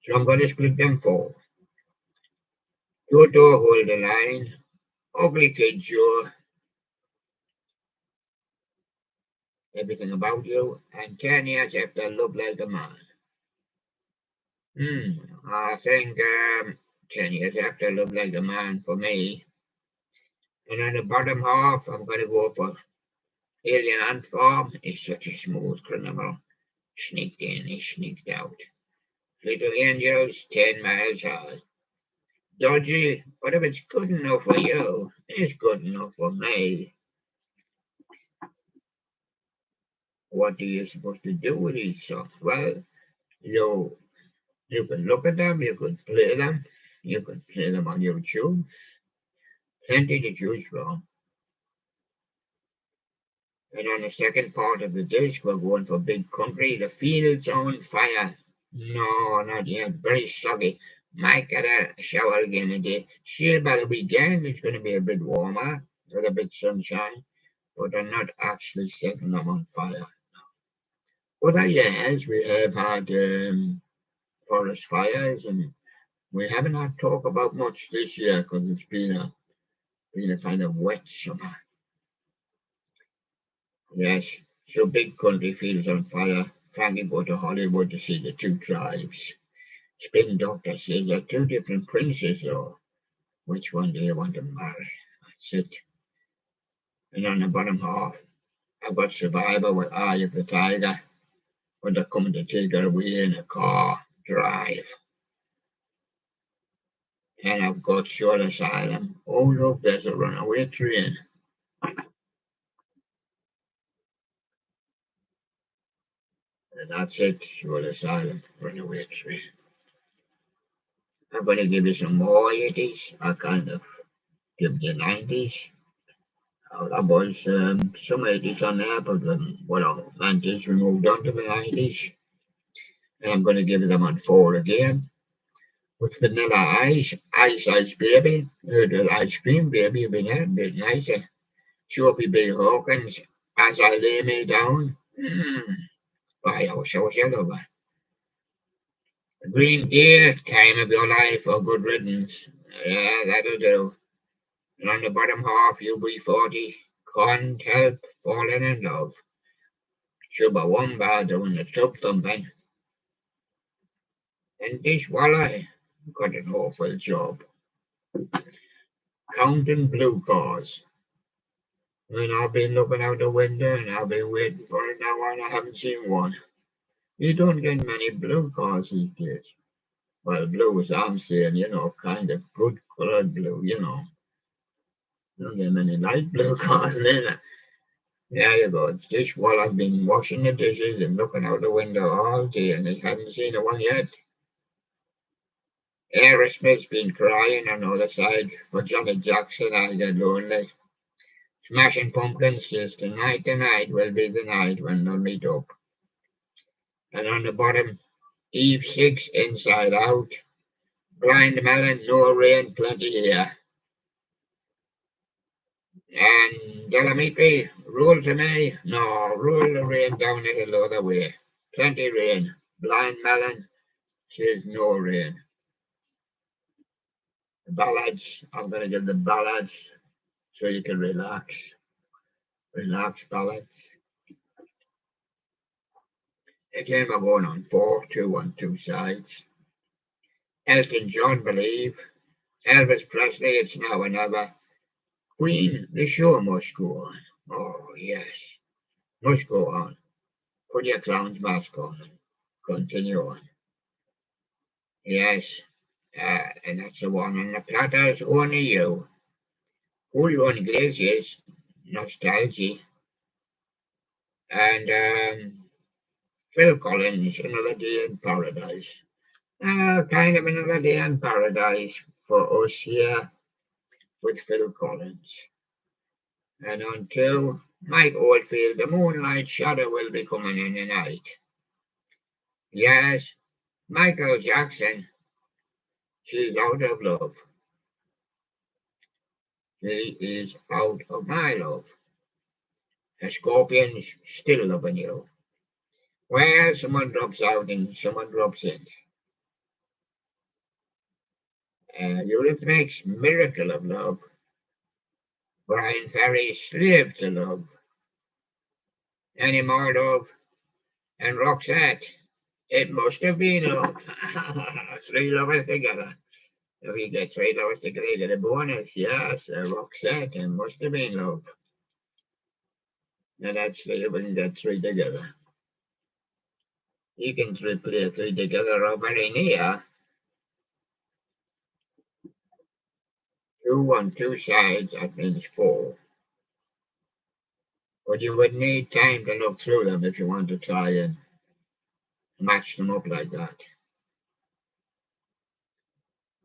So I'm going to split them four. Toto, hold the line. Ugly Kid Joe, everything about you. And 10 years after, look like a man. I think 10 years after, look like a man for me. And on the bottom half, I'm going to go for Alien Ant Farm. It's such a smooth criminal. Sneaked in, he sneaked out. Little Angels, 10 miles high. Dodgy, but if it's good enough for you, it's good enough for me. What are you supposed to do with these songs? Well, you can look at them, you could play them, you could play them on YouTube. Plenty to choose from. And on the second part of the disc, we're going for Big Country. The field's on fire. No, not yet. Very soggy. Might get a shower again today. See, by the weekend, it's going to be a bit warmer with a bit sunshine, but I'm not actually setting them on fire. Other years, we have had forest fires, and we haven't had talk about much this year because it's been a kind of wet summer. Yes, so Big Country fields on fire. Family go to Hollywood to see the two tribes. Spin Doctor says they're two different princes, though. Which one do you want to marry? That's it. And on the bottom half, I've got Survivor with Eye of the Tiger, when they're coming to take her away in a car drive. And I've got Short Asylum. Oh, look, there's a runaway train. And that's it, Short Asylum, runaway train. I'm going to give you some more 80s. I kind of give you 90s. That was some 80s on there, but well, 90s we moved on to the 90s. And I'm going to give them on four again. With Vanilla Ice, Ice Ice Baby, the ice cream baby, you've been a bit nicer. Sophie B. Hawkins, As I Lay Me Down. By our social over. Green Day, Time of Your Life, or Good Riddance. Yeah, that'll do. And on the bottom half, UB40, Can't Help Falling in Love. Chumbawamba doing the tub thumping. And Dishwalla got an awful job. Counting blue cars. And I've been looking out the window and I've been waiting for it now and I haven't seen one. You don't get many blue cars these days. Well, blue as I'm saying, kind of good colored blue. You don't get many light blue cars either. There you go. It's just while I've been washing the dishes and looking out the window all day and I haven't seen one yet. Aerosmith's been crying on the other side for Johnny Jackson. I get lonely. Smashing Pumpkins says tonight will be the night when they'll meet up. And on the bottom, Eve 6 Inside Out. Blind Melon, No Rain, Plenty Here. And Delamitri, Rule to Me. No, Rule the Rain down the hill the other way. Plenty rain. Blind Melon says no rain. The ballads, I'm going to give the ballads so you can relax. Relax ballads. Again, we're going on 4-2 on two sides. Elton John, Believe. Elvis Presley, It's Now or Never. Queen, The Show Must Go On. Oh, yes. Must go on. Put your clown's mask on and continue on. Yes. And that's the one on the platters, Only You. Julio Iglesias, Nostalgia. And Phil Collins, Another Day in Paradise. Kind of another day in paradise for us here with Phil Collins. And until Mike Oldfield, the moonlight shadow will be coming in the night. Yes, Michael Jackson, she's out of love. He is out of my love. The Scorpions still loving you. Well, someone drops out and someone drops in. Eurythmics, Miracle of Love. Brian Ferry, Slave to Love. Annie Mardove and Roxette. It must have been love. Three lovers together. If you get three lovers together, you get a bonus. Yes, Roxette, it must have been love. And actually, you wouldn't get three together. You can play three together or very near. Two on two sides, that means four. But you would need time to look through them if you want to try and match them up like that.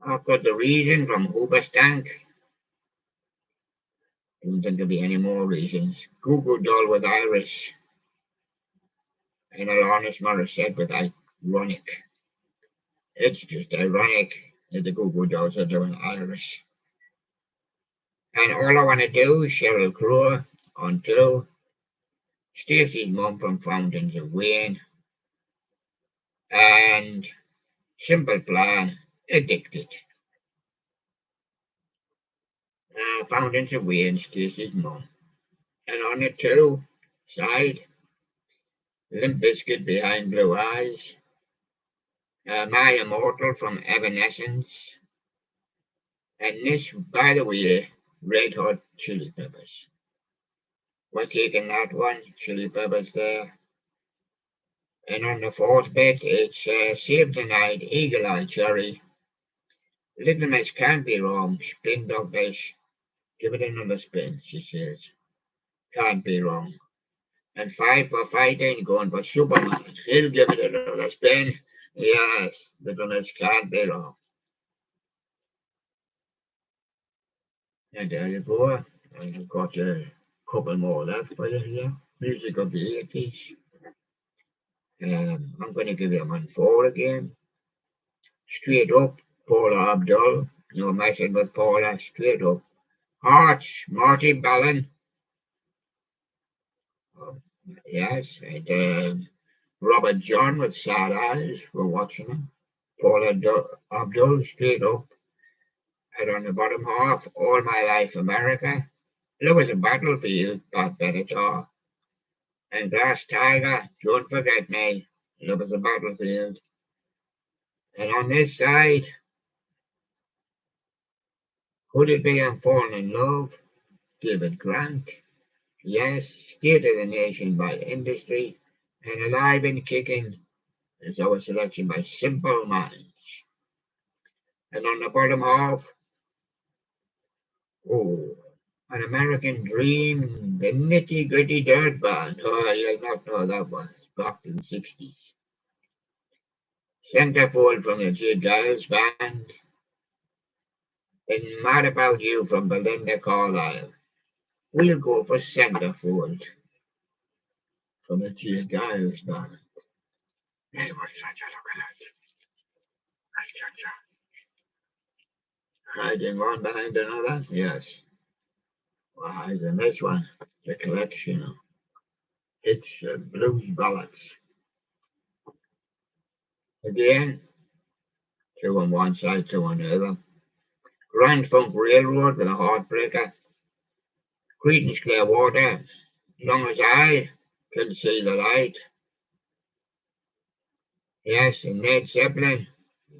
I've got the reason from Hoobastank. I don't think there'll be any more reasons. Goo Goo Doll with Iris. And Alanis Morissette with Ironic. It's just ironic that the Goo Goo Dolls are doing Iris. And All I Wanna Do, Sheryl Crow, Until. Stacey's Mum from Fountains of Wayne. And Simple Plan, Addicted. Fountains of Wayne, Stacey's Mum. And on the two side, Limp Bizkit, Behind Blue Eyes. My Immortal from Evanescence. And this, by the way, Red Hot Chili Peppers. We're taking that one, Chili Peppers there. And on the fourth bit, it's Save the Night, Eagle Eye Cherry. Little Miss Can't Be Wrong, Spin Doctors. Give it another spin, she says. Can't be wrong. And 5 for Fighting, going for Superman. He'll give it another spin. Yes, Little Miss Can't Be Wrong. And there you go. I've got a couple more left for you here. Music of the 80s. I'm going to give you 1-4 again. Straight Up, Paula Abdul. No messing with Paula, straight up. Hearts, Marty Ballin. Yes, and Robert John with Sad Eyes. We're watching him. Paula Abdul, Straight Up. And on the bottom half, All My Life America. There was a battlefield, Pat Benatar. And Glass Tiger, Don't Forget Me. There was a battlefield. And on this side, Could It Be I'm Falling in Love? David Grant. Yes, State of the Nation by Industry. And Alive and Kicking is our selection by Simple Minds. And on the bottom half, An American Dream, the Nitty Gritty Dirt Band. Oh, you'll not know that one. It's back in the 60s. Centerfold from the J. Giles Band. And Mad About You from Belinda Carlisle. We'll go for Centerfold from the J. Giles Band. Hey, what's that you're looking at? Hiding one behind another? Yes. Well, hiding this one, the collection. It's blues ballads. Again, 2 on one side, 2 on the other. Grand Funk Railroad with a Heartbreaker. Creedence Clearwater, Long as I Can See the Light. Yes, and Led Zeppelin,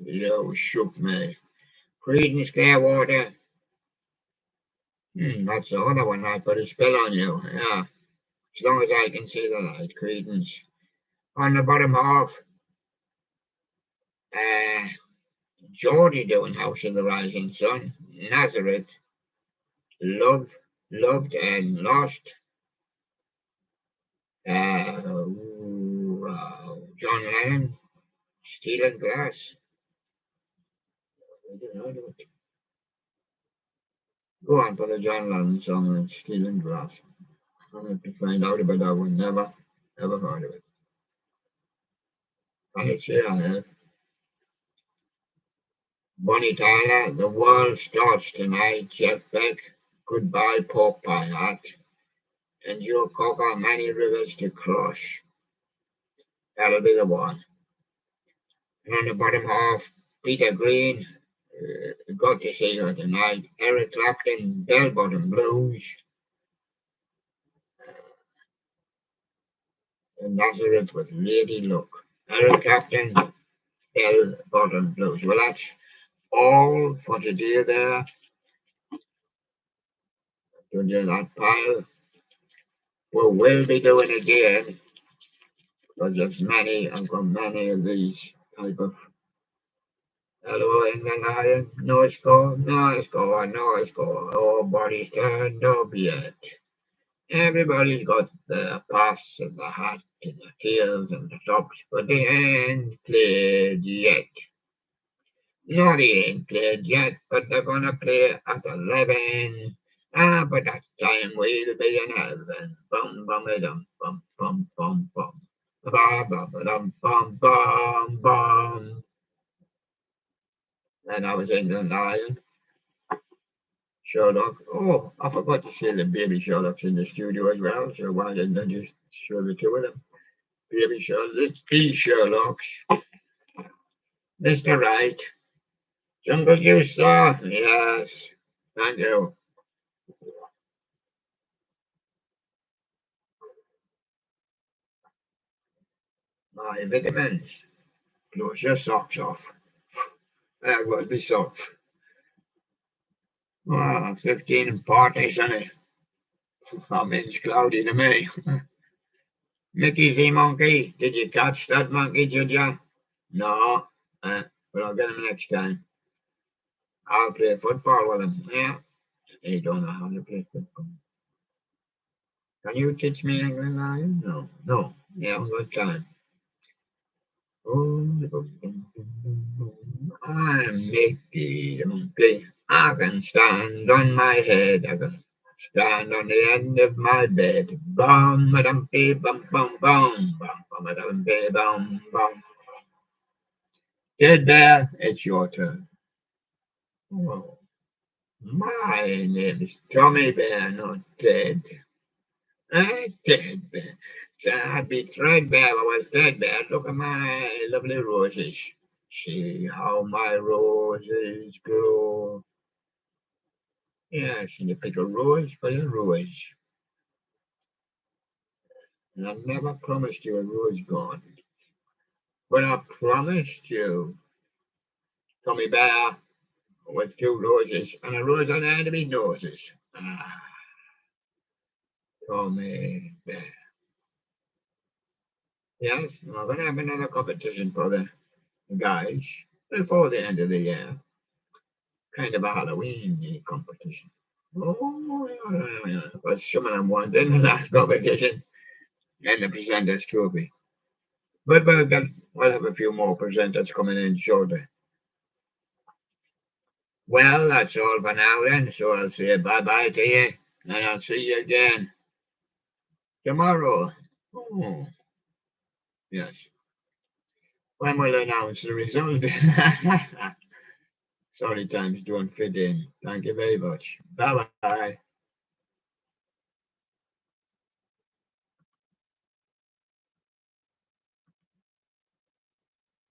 You Shook Me. Creedence Clearwater. That's the other one I put a spell on you. Yeah, As Long as I Can See the Light. Creedence. On the bottom half, Geordie doing House of the Rising Sun. Nazareth. Loved and Lost. John Lennon, stealing glass. Go on for the John Lennon song and stealing glass. I have to find out about that one. Never, ever heard of it. And it's here I have. Bonnie Tyler, the world starts tonight. Jeff Beck, goodbye pork pie hat. And Joe Cocker, many rivers to cross. That'll be the one. And on the bottom half, Peter Green, got to see her tonight. Eric Clapton, Bell Bottom Blues. And Nazareth with Lady Luck. Eric Clapton, Bell Bottom Blues. Well, that's all for today there. To do that pile. We will be doing it again. Because there's many, I've got many of these type of. Hello, England Lion. No score, no score, no score. Nobody's turned up yet. Everybody's got the pass and the hat and the tails and the tops, but they ain't played yet. No, they ain't played yet, but they're gonna play at 11. But that time we'll be in heaven. Bum bum dum bum bum bum bum. Ba ba ba dum bum bum bum. And I was England Lion. Show.Aug. Oh, I forgot to say the baby Show.Aug's in the studio as well, so why didn't I just show the two of them? Baby Show.Aug's. Mr. Right. Jungle Juice, sir. Yes. Thank you. My vitamins. Close your socks off. That would be socks. 15 and partly sunny. I mean, it's cloudy to me. Mickey the monkey. Did you catch that monkey, did you? No. But I'll get him next time. I'll play football with him. Yeah. He don't know how to play football. Can you teach me England Lion? No. No. Yeah, I've got time. Oh, I'm Mickey the monkey. I can stand on my head. I can stand on the end of my bed. Bum a dum bum bum bum bum a dum bum bum. Dead Bear, it's your turn. Oh, my name is Tommy Bear, not Dead. Dead Bear. So I'd be threadbare if I was dead bear. Look at my lovely roses. See how my roses grow. Yes, and you pick a rose for your rose. And I never promised you a rose garden. But I promised you, Tommy Bear, with 2 roses and a rose on the end of his noses. Tommy Bear. Yes, we're going to have another competition for the guys before the end of the year. Kind of a Halloween competition. Oh, yeah. But some of them won in the last competition and the presenter's trophy. But we'll have a few more presenters coming in shortly. Well, that's all for now then, so I'll say bye-bye to you, and I'll see you again tomorrow. Oh, yes. When we'll announce the result. Sorry, times don't fit in. Thank you very much. Bye-bye.